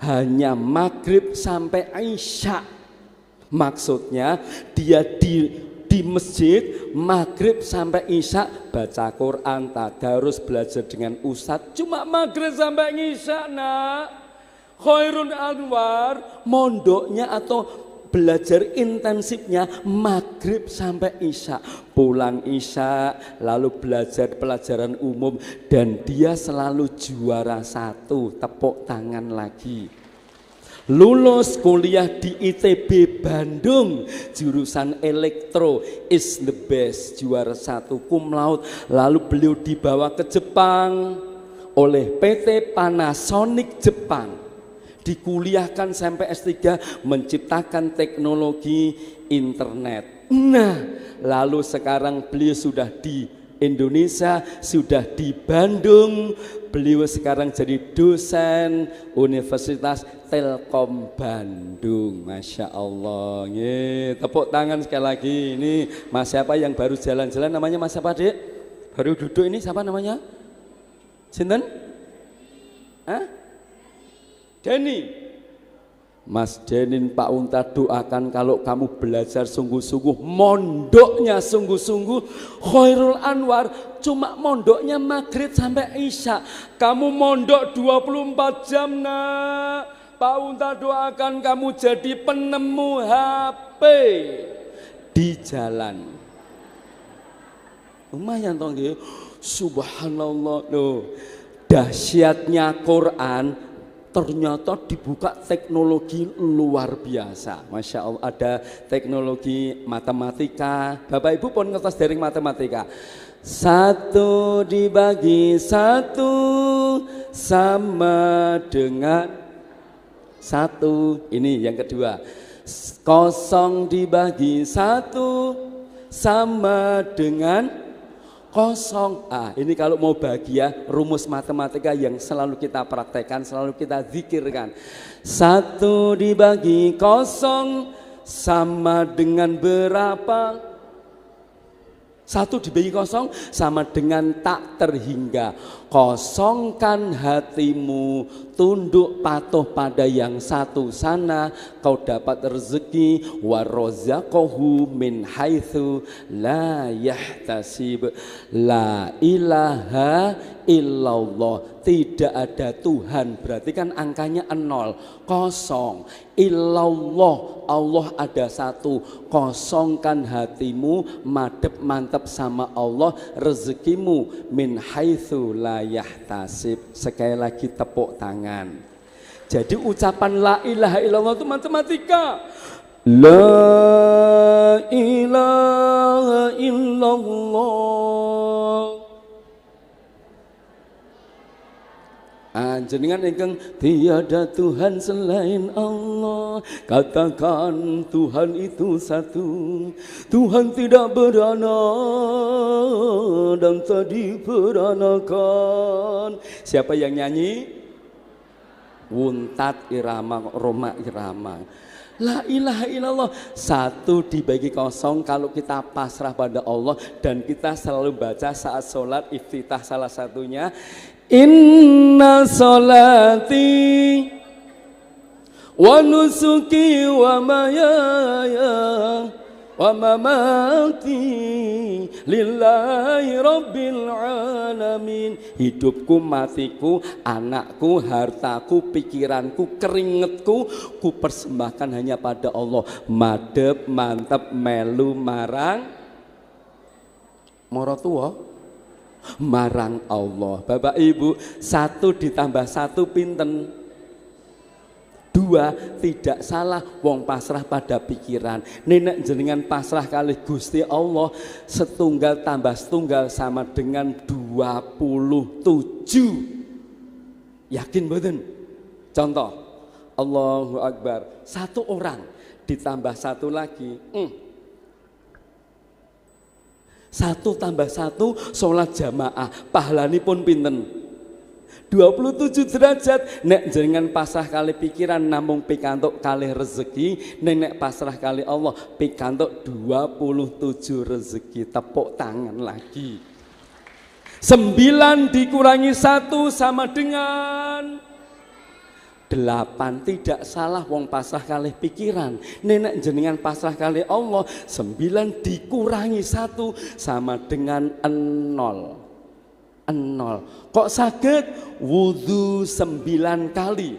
Hanya maghrib sampai Isya. Maksudnya dia di masjid maghrib sampai Isya baca Quran, tadarus, belajar dengan ustadz. Cuma maghrib sampai Isya, nak. Khairul Anwar mondoknya atau belajar intensifnya maghrib sampai isya, pulang isya lalu belajar pelajaran umum, dan dia selalu juara 1, tepuk tangan lagi. Lulus kuliah di ITB Bandung jurusan elektro, is the best, juara 1 cum laude. Lalu beliau dibawa ke Jepang oleh PT Panasonic Jepang, dikuliahkan sampai S3 menciptakan teknologi internet. Nah, lalu sekarang beliau sudah di Indonesia, sudah di Bandung. Beliau sekarang jadi dosen Universitas Telkom Bandung. Masya Allah. Tepuk tangan sekali lagi. Ini Mas siapa yang baru jalan-jalan, namanya Mas siapa, Dek? Baru duduk ini siapa namanya? Sinten? Hah? Denny. Mas Denin, Pak Unta doakan kalau kamu belajar sungguh-sungguh, mondoknya sungguh-sungguh. Khairul Anwar cuma mondoknya maghrib sampai isya. Kamu mondok 24 jam nak. Pak Unta doakan kamu jadi penemu HP di jalan. Lumayan toh nggih. Subhanallah loh. Dahsyatnya Quran. Ternyata dibuka teknologi luar biasa. Masya Allah, ada teknologi matematika. Bapak Ibu pun ngertos dari matematika. 1 dibagi 1 sama dengan 1. Ini yang kedua. 0 dibagi 1 sama dengan 0. Ini kalau mau bahagia, rumus matematika yang selalu kita praktekkan, selalu kita zikirkan. 1 dibagi 0 sama dengan berapa? 1 dibagi 0 sama dengan tak terhingga. Kosongkan hatimu, tunduk patuh pada yang satu sana, kau dapat rezeki. Wa razaqahu min haitsu la yahtasib. La ilaha illallah. Tidak ada Tuhan, berarti kan angkanya 0, 0. Illallah, Allah ada 1. Kosongkan hatimu, madep mantap sama Allah, rezekimu min haitsu la yahtasib. Sekali lagi tepuk tangan. Jadi ucapan la ilaha illallah itu matematika. La ilaha illallah. Jenengan ingkang tiada Tuhan selain Allah, katakan Tuhan itu satu. Tuhan tidak beranak dan tak diperanakan. Siapa yang nyanyi? Wuntat Irama, Roma Irama. La ilaha illallah. 1 dibagi 0 kalau kita pasrah pada Allah, dan kita selalu baca saat sholat iftitah salah satunya, inna sholati wa nusuki wa mayaya wa mamati lillahi rabbil alamin. Hidupku, matiku, anakku, hartaku, pikiranku, keringetku, ku persembahkan hanya pada Allah. Madep mantep melu marang morotua, marang Allah. Bapak Ibu, 1 ditambah 1 pinten? 2, tidak salah wong pasrah pada pikiran. Nenek jenengan pasrah kali Gusti Allah, 1 tambah 1 sama dengan 27. Yakin mboten? Contoh, Allahu Akbar, 1 orang ditambah 1 lagi, 1 tambah 1 sholat jamaah, pahalani pun pinten? 27 derajat. Nek jenengan pasrah kali pikiran namung pikantuk kali rezeki, nenek pasrah kali Allah pikantuk 27 rezeki. Tepuk tangan lagi. 9 dikurangi 1 sama dengan 8. Tidak salah wong pasrah kali pikiran. Nenek jenengan pasrah kali Allah, 9 dikurangi 1 sama dengan 0. 0. Kok sakit? Wudhu 9 kali.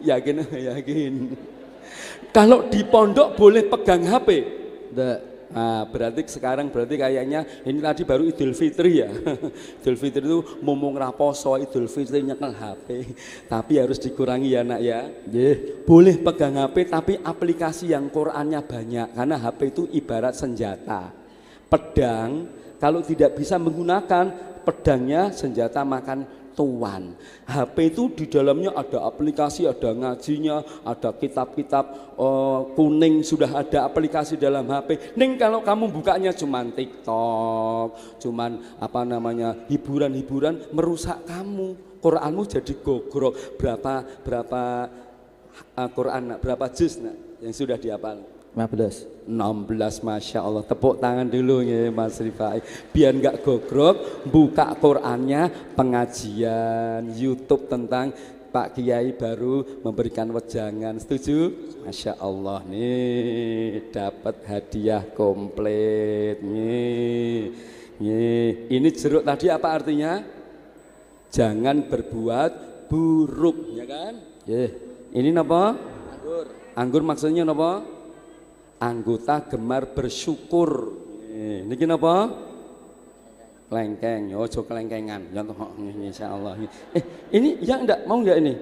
Yakin? Yakin. Kalau di pondok boleh pegang HP? Enggak. Nah, berarti kayaknya ini tadi baru Idul Fitri ya. Idul Fitri itu ngomong raposo, Idul Fitri nyekel HP. Tapi harus dikurangi ya nak ya. Boleh pegang HP tapi aplikasi yang Qur'annya banyak. Karena HP itu ibarat senjata. Pedang, kalau tidak bisa menggunakan pedangnya, senjata makan tuan. HP itu di dalamnya ada aplikasi, ada ngajinya, ada kitab-kitab kuning, sudah ada aplikasi dalam HP. Ning kalau kamu bukanya cuman TikTok, cuman hiburan-hiburan, merusak kamu. Quranmu jadi gogrok. Berapa Quran, berapa juz nak yang sudah dihafal? 15. 16, Masya Allah. Tepuk tangan dulu ya Mas Rifai. Biar nggak gogrok, buka Qurannya, pengajian YouTube tentang Pak Kiai baru memberikan wejangan. Setuju? Masya Allah nih, dapat hadiah komplit nih. Ini jeruk tadi apa artinya? Jangan berbuat buruk, ya kan? Ini apa? Anggur. Anggur maksudnya apa? Anggota gemar bersyukur. Niki napa? Lengkeng, ojo kelengkengan. Insyaallah. Ini ya enggak mau enggak ini?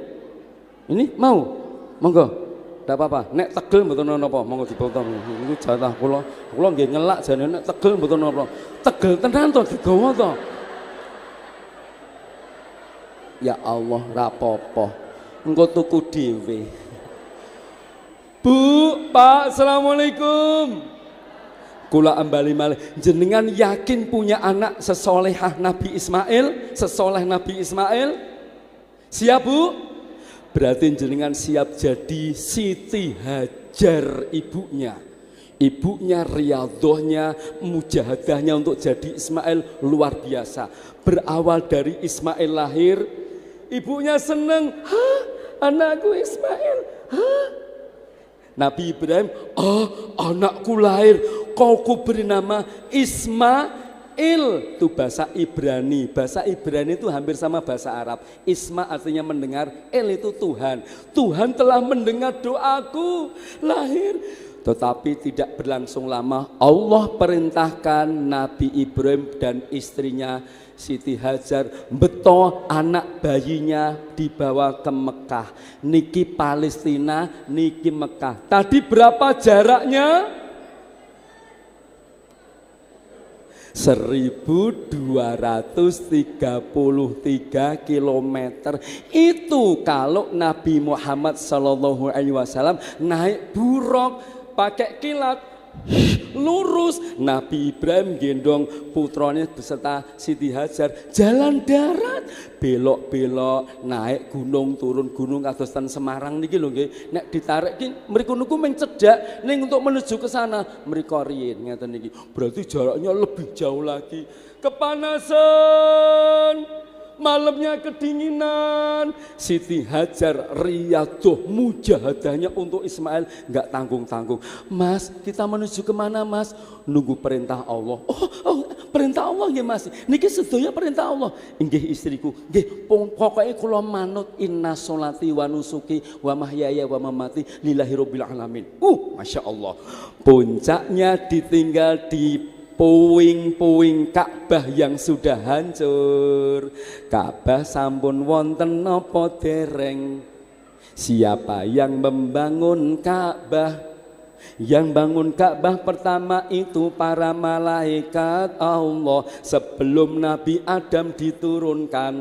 Ini mau? Monggo. Enggak apa-apa. Nek tegel mboten napa, monggo dipotong. Niku jatah kula. Kula nggih ngelak jane nek tegel mboten napa. Tegel tenan to digawa to. Ya Allah, rapopo. Engko tuku dhewe. Bu, Pak, Assalamualaikum. Kula ambali malih, jenengan yakin punya anak sesolehah Nabi Ismail, sesoleh Nabi Ismail? Siap Bu? Berarti jenengan siap jadi Siti Hajar ibunya. Ibunya riadohnya, mujahadahnya untuk jadi Ismail luar biasa. Berawal dari Ismail lahir, ibunya seneng, hah anakku Ismail, hah? Nabi Ibrahim, anakku lahir, kau ku beri nama Ismail. Itu bahasa Ibrani. Bahasa Ibrani itu hampir sama bahasa Arab. Isma artinya mendengar, El itu Tuhan. Tuhan telah mendengar doaku, lahir. Tetapi tidak berlangsung lama, Allah perintahkan Nabi Ibrahim dan istrinya Siti Hajar beto anak bayinya dibawa ke Mekah. Niki Palestina, niki Mekah. Tadi berapa jaraknya? 1233 km. Itu kalau Nabi Muhammad SAW naik buruk pakai kilat lurus. Nabi Ibrahim gendong putranya beserta Siti Hajar jalan darat, belok-belok naik gunung turun gunung kados ten Semarang niki lho nggih. Nek ditarik ki mriku niku mung cedhak ning untuk menuju ke sana mriku riyin ngeten niki. Berarti jaraknya lebih jauh lagi. Kepanasan, malamnya kedinginan. Siti Hajar riadoh mujahadahnya untuk Ismail nggak tanggung-tanggung. Mas, kita menuju kemana Mas? Nunggu perintah Allah. Oh perintah Allah ya Mas. Niki sedaya perintah Allah. Inggih istriku, nggih pokoknya kula manut inna sholati wa nusuki wa mahyaya wa mamati lillahi rabbil alamin. Masya Allah. Puncaknya ditinggal di puing-puing Ka'bah yang sudah hancur. Ka'bah sampun wonten napa dereng? Siapa yang membangun Ka'bah? Yang bangun Ka'bah pertama itu para malaikat Allah. Sebelum Nabi Adam diturunkan,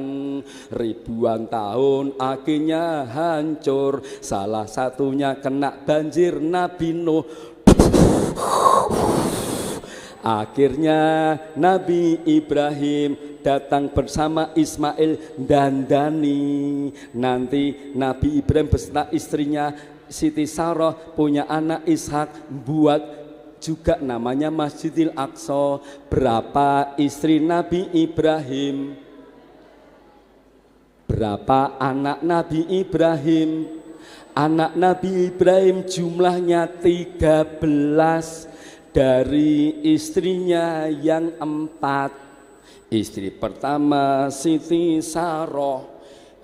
ribuan tahun akhirnya hancur. Salah satunya kena banjir Nabi Nuh. Akhirnya Nabi Ibrahim datang bersama Ismail dan Dani. Nanti Nabi Ibrahim beserta istrinya Siti Sarah punya anak Ishak, buat juga namanya Masjidil Aqsa. Berapa istri Nabi Ibrahim? Berapa anak Nabi Ibrahim? Anak Nabi Ibrahim jumlahnya 13. Dari istrinya yang 4, istri pertama Siti Sarah,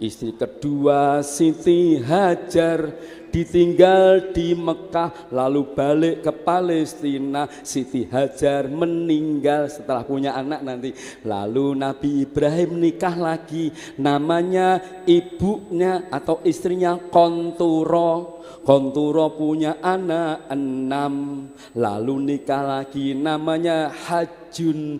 Istri kedua Siti Hajar ditinggal di Mekah lalu balik ke Palestina. Siti Hajar meninggal setelah punya anak nanti. Lalu Nabi Ibrahim nikah lagi, namanya ibunya atau istrinya Konturo. Konturo punya anak 6, lalu nikah lagi, namanya Hajun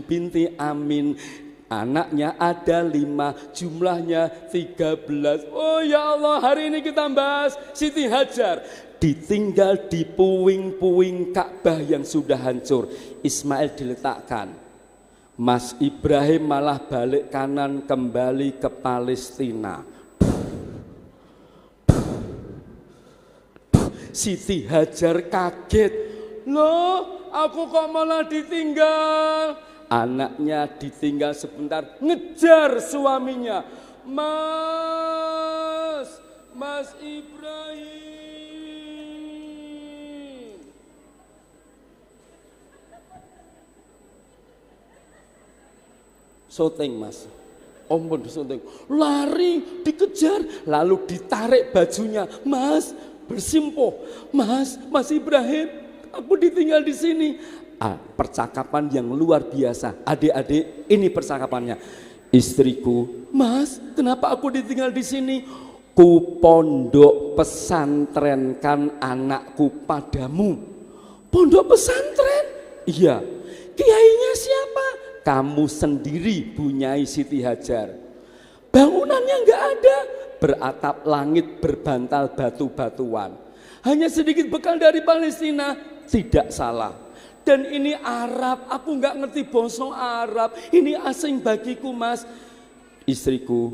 binti Amin. Anaknya ada 5, jumlahnya 13. Oh ya Allah, hari ini kita bahas Siti Hajar. Ditinggal di puing-puing Ka'bah yang sudah hancur. Ismail diletakkan. Mas Ibrahim malah balik kanan kembali ke Palestina. Siti Hajar kaget. Loh, aku kok malah ditinggal? Anaknya ditinggal sebentar, ngejar suaminya. Mas Ibrahim. Syuting mas, ompun syuting. Lari, dikejar, lalu ditarik bajunya. Mas, bersimpuh. Mas Ibrahim, aku ditinggal di sini. Percakapan yang luar biasa. Adik-adik, ini percakapannya. Istriku, Mas, kenapa aku ditinggal di sini? Ku pondok pesantrenkan anakku padamu. Pondok pesantren? Iya. Kiainya siapa? Kamu sendiri, bunyai Siti Hajar. Bangunannya enggak ada, beratap langit, berbantal batu-batuan. Hanya sedikit bekal dari Palestina, tidak salah. Dan ini Arab, aku nggak ngerti bahasa Arab. Ini asing bagiku mas. Istriku,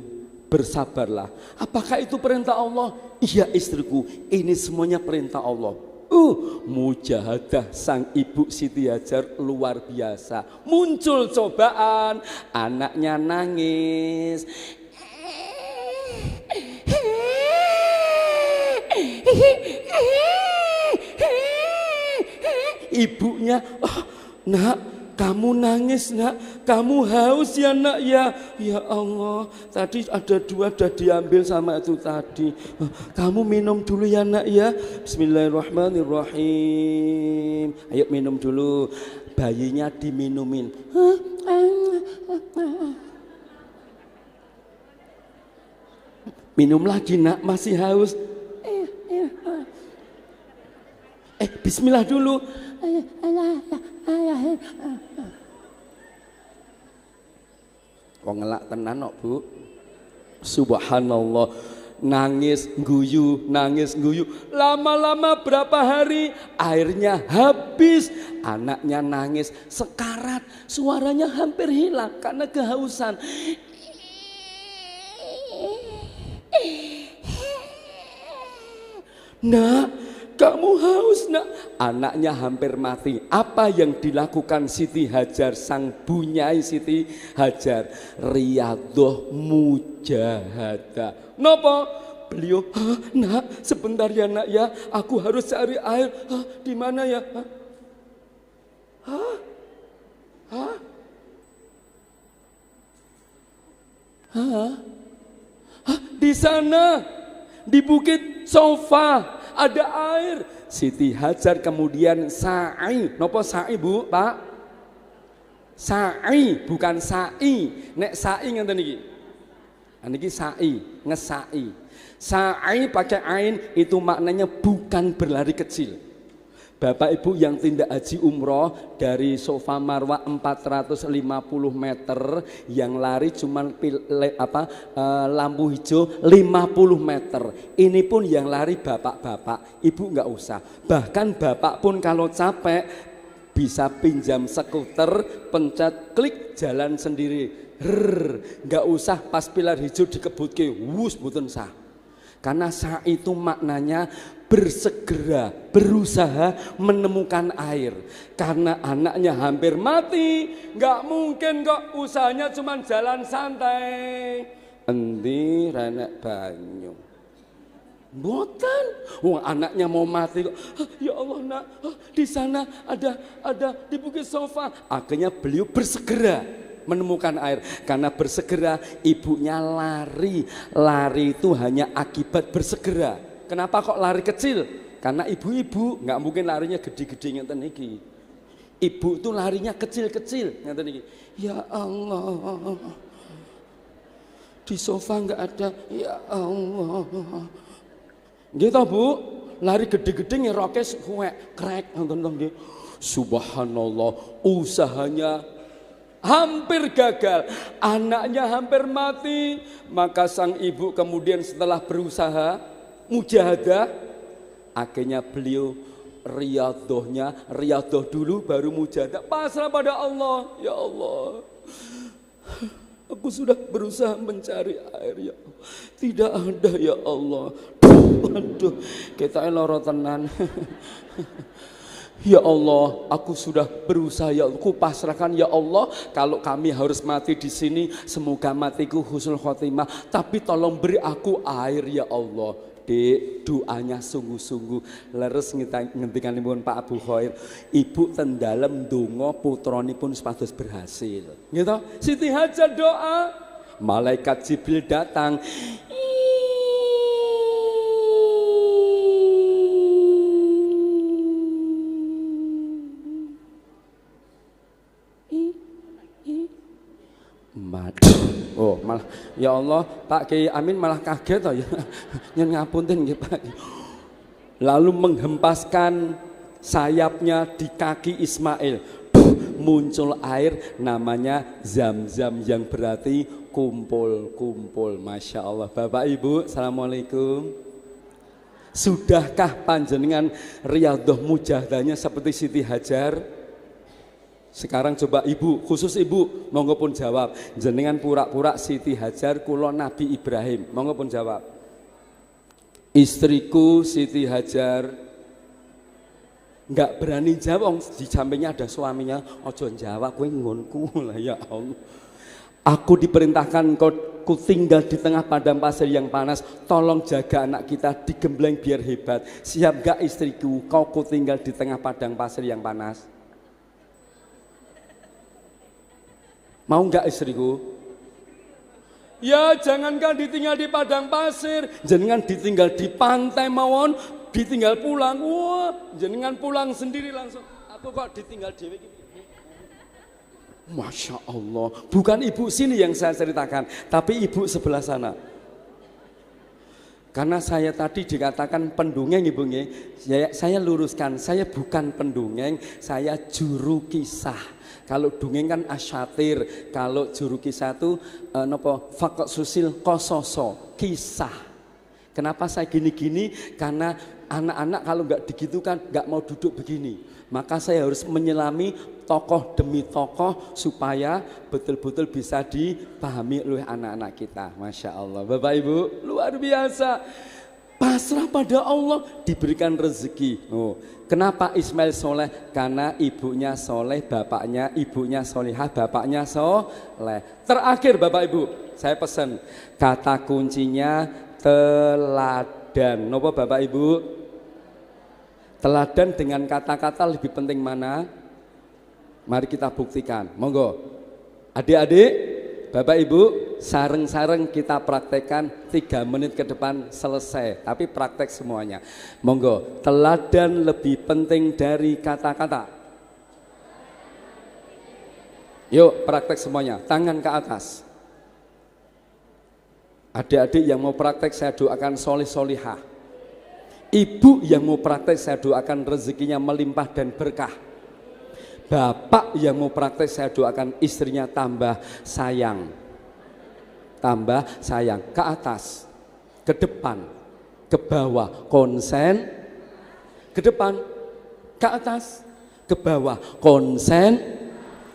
bersabarlah. Apakah itu perintah Allah? Iya istriku, ini semuanya perintah Allah. Mujahadah sang ibu Siti Hajar luar biasa. Muncul cobaan, anaknya nangis. Ibunya, nak, kamu nangis nak, kamu haus ya nak ya. Ya Allah, tadi ada 2 sudah diambil sama itu tadi. Kamu minum dulu ya nak ya. Bismillahirrahmanirrahim. Ayo minum dulu. Bayinya diminumin. Minum lagi nak, masih haus. Bismillah dulu. Wong ngelak tenan kok Bu. Subhanallah. Nangis guyu. Lama-lama berapa hari airnya habis. Anaknya nangis sekarat. Suaranya hampir hilang karena kehausan. Nak, kamu haus nak. Anaknya hampir mati. Apa yang dilakukan Siti Hajar, sang bunyai Siti Hajar? Riyadhah mujahadah. Napa? Beliau, nak sebentar ya nak ya, aku harus cari air. Di mana ya? Di sana, di Bukit Sofa ada air. Siti Hajar kemudian sa'i. Nopo sa'i Bu, Pak? Sa'i, bukan sa'i. Nek sa'i ngenten iki. Niki sa'i, ngesa'i. Sa'i pakai ain itu maknanya bukan berlari kecil. Bapak Ibu yang tindak haji umroh dari Sofa Marwah 450 meter, yang lari cuman lampu hijau 50 meter. Ini pun yang lari bapak-bapak, ibu nggak usah. Bahkan bapak pun kalau capek bisa pinjam skuter, pencet klik jalan sendiri. Nggak usah pas pilar hijau dikebutke, wus mboten sah. Karena sah itu maknanya bersegera, berusaha menemukan air. Karena anaknya hampir mati, nggak mungkin kok usahanya cuma jalan santai. Endi renek banyu. Mboten, wong anaknya mau mati kok. Ya Allah nak, di sana ada di Bukit Sofa. Akhirnya beliau bersegera menemukan air karena bersegera ibunya lari. Lari itu hanya akibat bersegera. Kenapa kok lari kecil? Karena ibu-ibu nggak mungkin larinya gede-gede ngeten iki. Ibu itu larinya kecil-kecil ngeten iki. Ya Allah, di sofa nggak ada. Ya Allah, gitu Bu, lari gede-gede ngerokes kuek krek ngeten nggih. Subhanallah, usahanya hampir gagal, anaknya hampir mati. Maka sang ibu kemudian setelah berusaha mujahadah, akhirnya beliau riyadoh dulu baru mujahadah, pasrah pada Allah. Ya Allah, aku sudah berusaha mencari air, ya Allah, tidak ada, ya Allah. Aduh, kita loro tenan. Ya Allah, aku sudah berusaha, ya Allah, aku pasrahkan, ya Allah. Kalau kami harus mati di sini, semoga matiku husnul khotimah. Tapi tolong beri aku air, ya Allah. Dek, doanya sungguh-sungguh. Leres ngendikanipun Pak Abu Khair, ibu ten dalem donga putranipun supados berhasil. Gitu. Siti Hajar doa, malaikat Jibril datang. Oh malah, ya Allah, Pak Kiai Amin malah kaget toh ya. Nyen ngapunten nggih Pak. Lalu menghempaskan sayapnya di kaki Ismail. Muncul air namanya Zam-Zam yang berarti kumpul-kumpul. Masya Allah. Bapak Ibu, assalamualaikum. Sudahkah panjenengan riyadoh mujahadahnya seperti Siti Hajar? Sekarang coba ibu, khusus ibu, monggo pun jawab. Jenengan pura-pura Siti Hajar, kulo Nabi Ibrahim, monggo pun jawab. Istriku Siti Hajar, nggak berani jawab, di sampingnya ada suaminya. Ojo jawab, kowe ngonku lah, ya Allah. Aku diperintahkan ku tinggal di tengah padang pasir yang panas. Tolong jaga anak kita, digembleng biar hebat. Siap gak istriku, kau ku tinggal di tengah padang pasir yang panas? Mau nggak istriku? Ya jangankan ditinggal di padang pasir, jenengan ditinggal di pantai mawon, ditinggal pulang. Wah, jenengan pulang sendiri langsung. Aku kok ditinggal dewe. Masya Allah, bukan ibu sini yang saya ceritakan, tapi ibu sebelah sana. Karena saya tadi dikatakan pendongeng ibu nggih, saya luruskan, saya bukan pendongeng, saya juru kisah. Kalau dongeng kan asyatir, kalau juru kisah itu fakot susil kososo, kisah. Kenapa saya gini-gini? Karena anak-anak kalau nggak digitukan nggak mau duduk begini. Maka saya harus menyelami tokoh demi tokoh supaya betul-betul bisa dipahami oleh anak-anak kita. Masya Allah, Bapak Ibu luar biasa. Pasrah pada Allah, diberikan rezeki. Oh, kenapa Ismail soleh? Karena ibunya soleh, bapaknya, ibunya solihah, bapaknya soleh. Terakhir Bapak Ibu, saya pesan kata kuncinya teladan. Napa Bapak Ibu? Teladan dengan kata-kata lebih penting mana? Mari kita buktikan. Monggo. Adik-adik, Bapak Ibu, sareng-sareng kita praktekkan 3 menit ke depan selesai. Tapi praktek semuanya. Monggo, teladan lebih penting dari kata-kata. Yuk praktek semuanya, tangan ke atas. Adik-adik yang mau praktek saya doakan solih-solihah. Ibu yang mau praktek saya doakan rezekinya melimpah dan berkah. Bapak yang mau praktek saya doakan istrinya tambah sayang. Tambah sayang. Ke atas, ke depan, ke bawah, konsen. Ke depan, ke atas, ke bawah, konsen.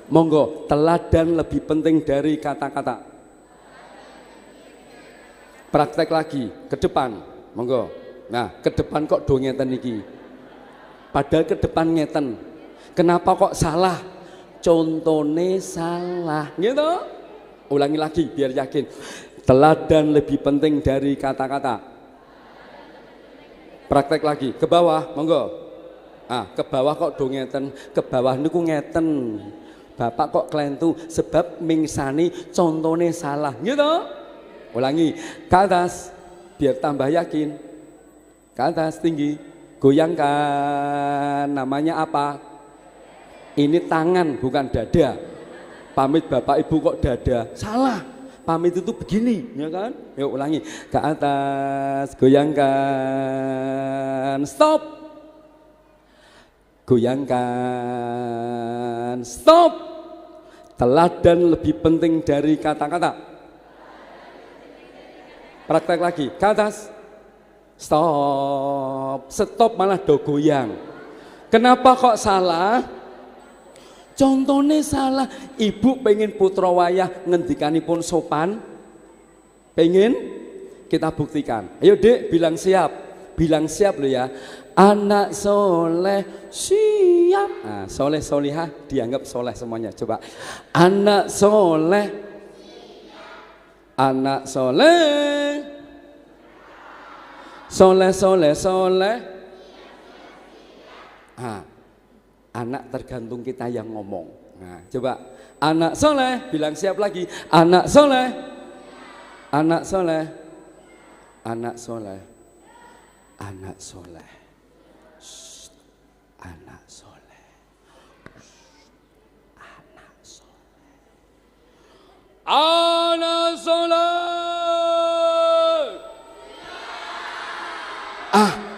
Monggo, teladan lebih penting dari kata-kata. Praktek lagi, ke depan, monggo. Nah, ke depan kok do ngeten iki. Padahal ke depan ngeten. Kenapa kok salah? Contone salah. Gitu? Ulangi lagi biar yakin. Teladan lebih penting dari kata-kata. Praktek lagi, ke bawah, monggo. Ah, ke bawah kok do ngeten. Ke bawah niku ngeten. Bapak kok klentu sebab mingsani contone salah. Gitu. Ulangi, ke atas biar tambah yakin. Ke atas tinggi. Goyangkan. Namanya apa? Ini tangan bukan dada. Pamit Bapak Ibu kok dada. Salah. Pamit itu begini, ya kan? Yuk ulangi. Ke atas, goyangkan. Stop. Goyangkan. Stop. Teladan lebih penting dari kata-kata. Praktek lagi. Ke atas. Stop. Stop malah do goyang. Kenapa kok salah? Contohnya salah, ibu pengen putra wayah ngendikanipun sopan, pengen kita buktikan. Ayo dek, bilang siap loh ya. Anak soleh siap. Nah, soleh solihah dianggap soleh semuanya. Coba, anak soleh, anak soleh, soleh soleh soleh. Anak tergantung kita yang ngomong. Nah, coba anak soleh, bilang siap lagi. Anak soleh, anak soleh, anak soleh, anak soleh, anak soleh, anak soleh, anak soleh.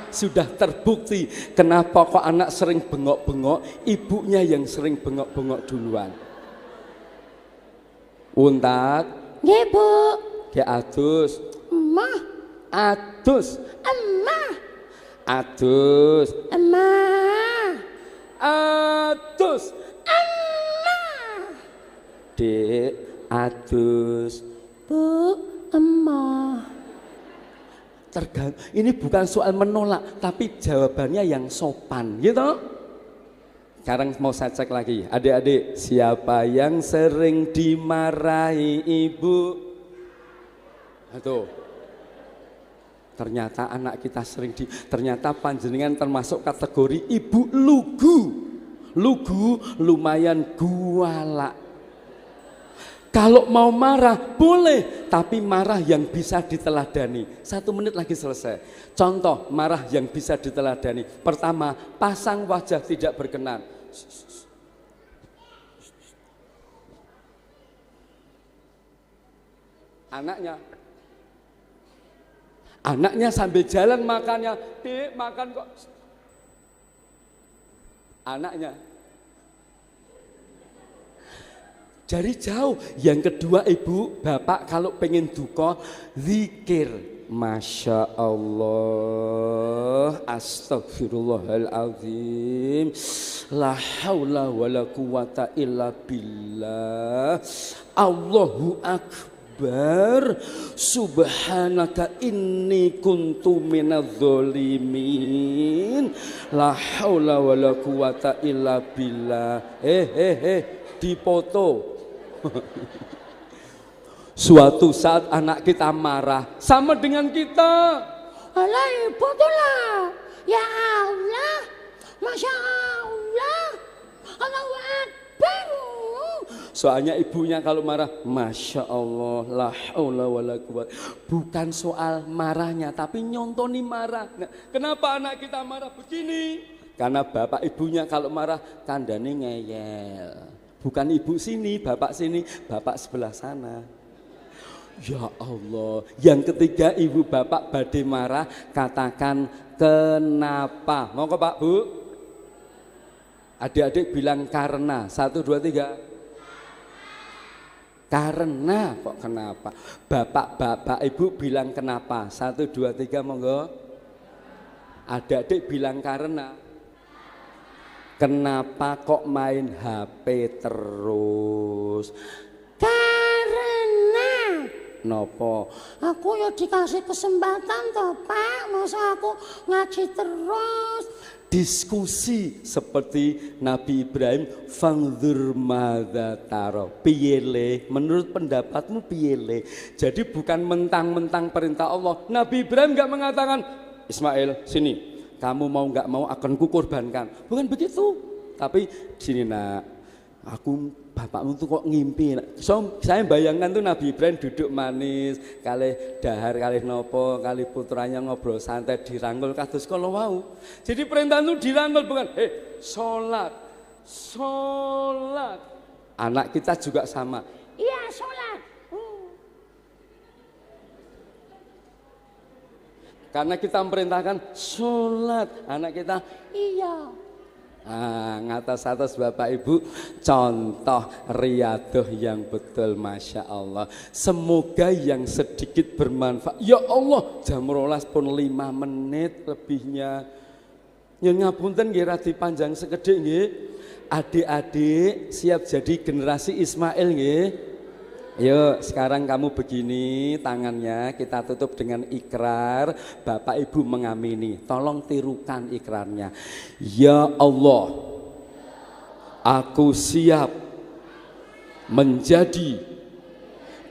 Sudah terbukti kenapa kok anak sering bengok-bengok, ibunya yang sering bengok-bengok duluan. Untat, Nggih, Bu. ke adus, Emah, adus, emah, adus, emah, adus, emah. dek, adus. Bu, emah. Ini bukan soal menolak, tapi jawabannya yang sopan, gitu. Sekarang mau saya cek lagi, adik-adik, siapa yang sering dimarahi ibu? Tuh, ternyata anak kita sering ternyata panjenengan termasuk kategori ibu lugu, lumayan gualak. Kalau mau marah boleh, tapi marah yang bisa diteladani. 1 menit lagi selesai. Contoh marah yang bisa diteladani. Pertama, pasang wajah tidak berkenan. Anaknya sambil jalan makannya, Dek makan kok. Anaknya dari jauh. Yang kedua, ibu, bapak kalau pengen duka, zikir. Masya Allah, astagfirullahaladzim, la haula wa la quwata illa billah, Allahu akbar, subhanaka inni kuntu minadz zalimin, la haula wa la quwata illa billah. Dipoto. Suatu saat anak kita marah sama dengan kita. Alah, ibu tuh lah. Ya Allah, Masya Allah, Allahu Akbar. Soalnya ibunya kalau marah, Masya Allah, la haula wa la quwwata. Bukan soal marahnya, tapi nyontoni marah. Nah, kenapa anak kita marah begini? Karena bapak ibunya kalau marah kandane ngeyel. Bukan ibu sini, bapak sini, bapak sebelah sana. Ya Allah. Yang ketiga, ibu bapak badhe marah, katakan kenapa. Mau ke Pak Bu? Adik-adik bilang karena. 1, 2, 3. Karena kok kenapa? Bapak ibu bilang kenapa. 1, 2, 3 monggo. Adik-adik bilang karena. Kenapa kok main HP terus? Karena Nopo? aku ya dikasih kesempatan toh Pak, masa aku ngaji terus. Diskusi seperti Nabi Ibrahim, fangdzur madza tara, piyele, menurut pendapatmu piyele. Jadi bukan mentang-mentang perintah Allah. Nabi Ibrahim enggak mengatakan, Ismail sini, kamu mau enggak mau akan kukorbankan. Bukan begitu. Tapi sini nak, Aku bapakmu tuh kok ngimpi. So, saya bayangkan tuh Nabi Ibrahim duduk manis, kali dahar, kali nopo, kali putranya ngobrol santai dirangkul kados kala wau. Jadi perintah itu dirangkul bukan, sholat, sholat. Anak kita juga sama. Iya, sholat. Karena kita memerintahkan sholat, anak kita Iya. ngatas-atas Bapak Ibu contoh riadoh yang betul, Masya Allah. Semoga yang sedikit bermanfaat. Ya Allah, jam 12 pun 5 menit lebihnya. Nyun ngapunten nggih radi panjang sekedhik nggih. Adik-adik siap jadi generasi Ismail nggih. Yuk sekarang kamu begini tangannya kita tutup dengan ikrar. Bapak Ibu mengamini, tolong tirukan ikrarnya. Ya Allah, aku siap menjadi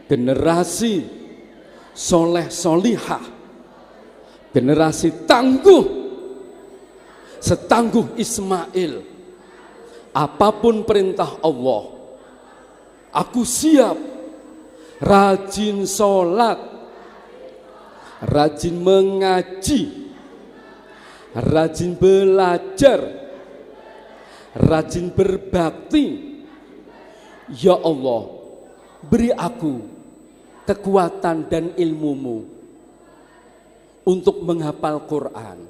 generasi soleh solihah, generasi tangguh setangguh Ismail. Apapun perintah Allah, aku siap rajin sholat, rajin mengaji, rajin belajar, rajin berbakti. Ya Allah, beri aku kekuatan dan ilmumu untuk menghafal Quran.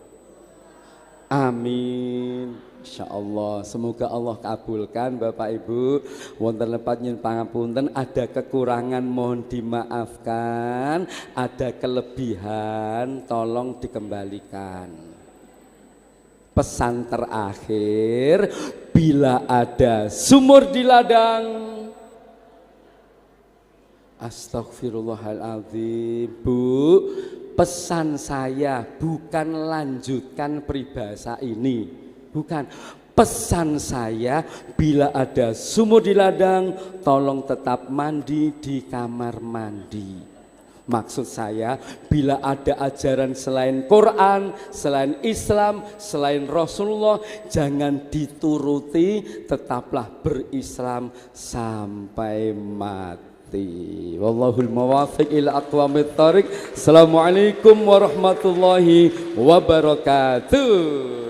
Amin. Insya Allah, semoga Allah kabulkan Bapak Ibu. Wonten lepat nyun pangapunten, ada kekurangan mohon dimaafkan, ada kelebihan tolong dikembalikan. Pesan terakhir, bila ada sumur di ladang, astagfirullahaladzim. Bu, pesan saya bukan lanjutkan peribahasa ini. Bukan, pesan saya bila ada sumur di ladang tolong tetap mandi di kamar mandi. Maksud saya bila ada ajaran selain Quran, selain Islam, selain Rasulullah jangan dituruti, tetaplah berislam sampai mati. Wallahul muwaffiq ila aqwamit thoriq. Assalamualaikum warahmatullahi wabarakatuh.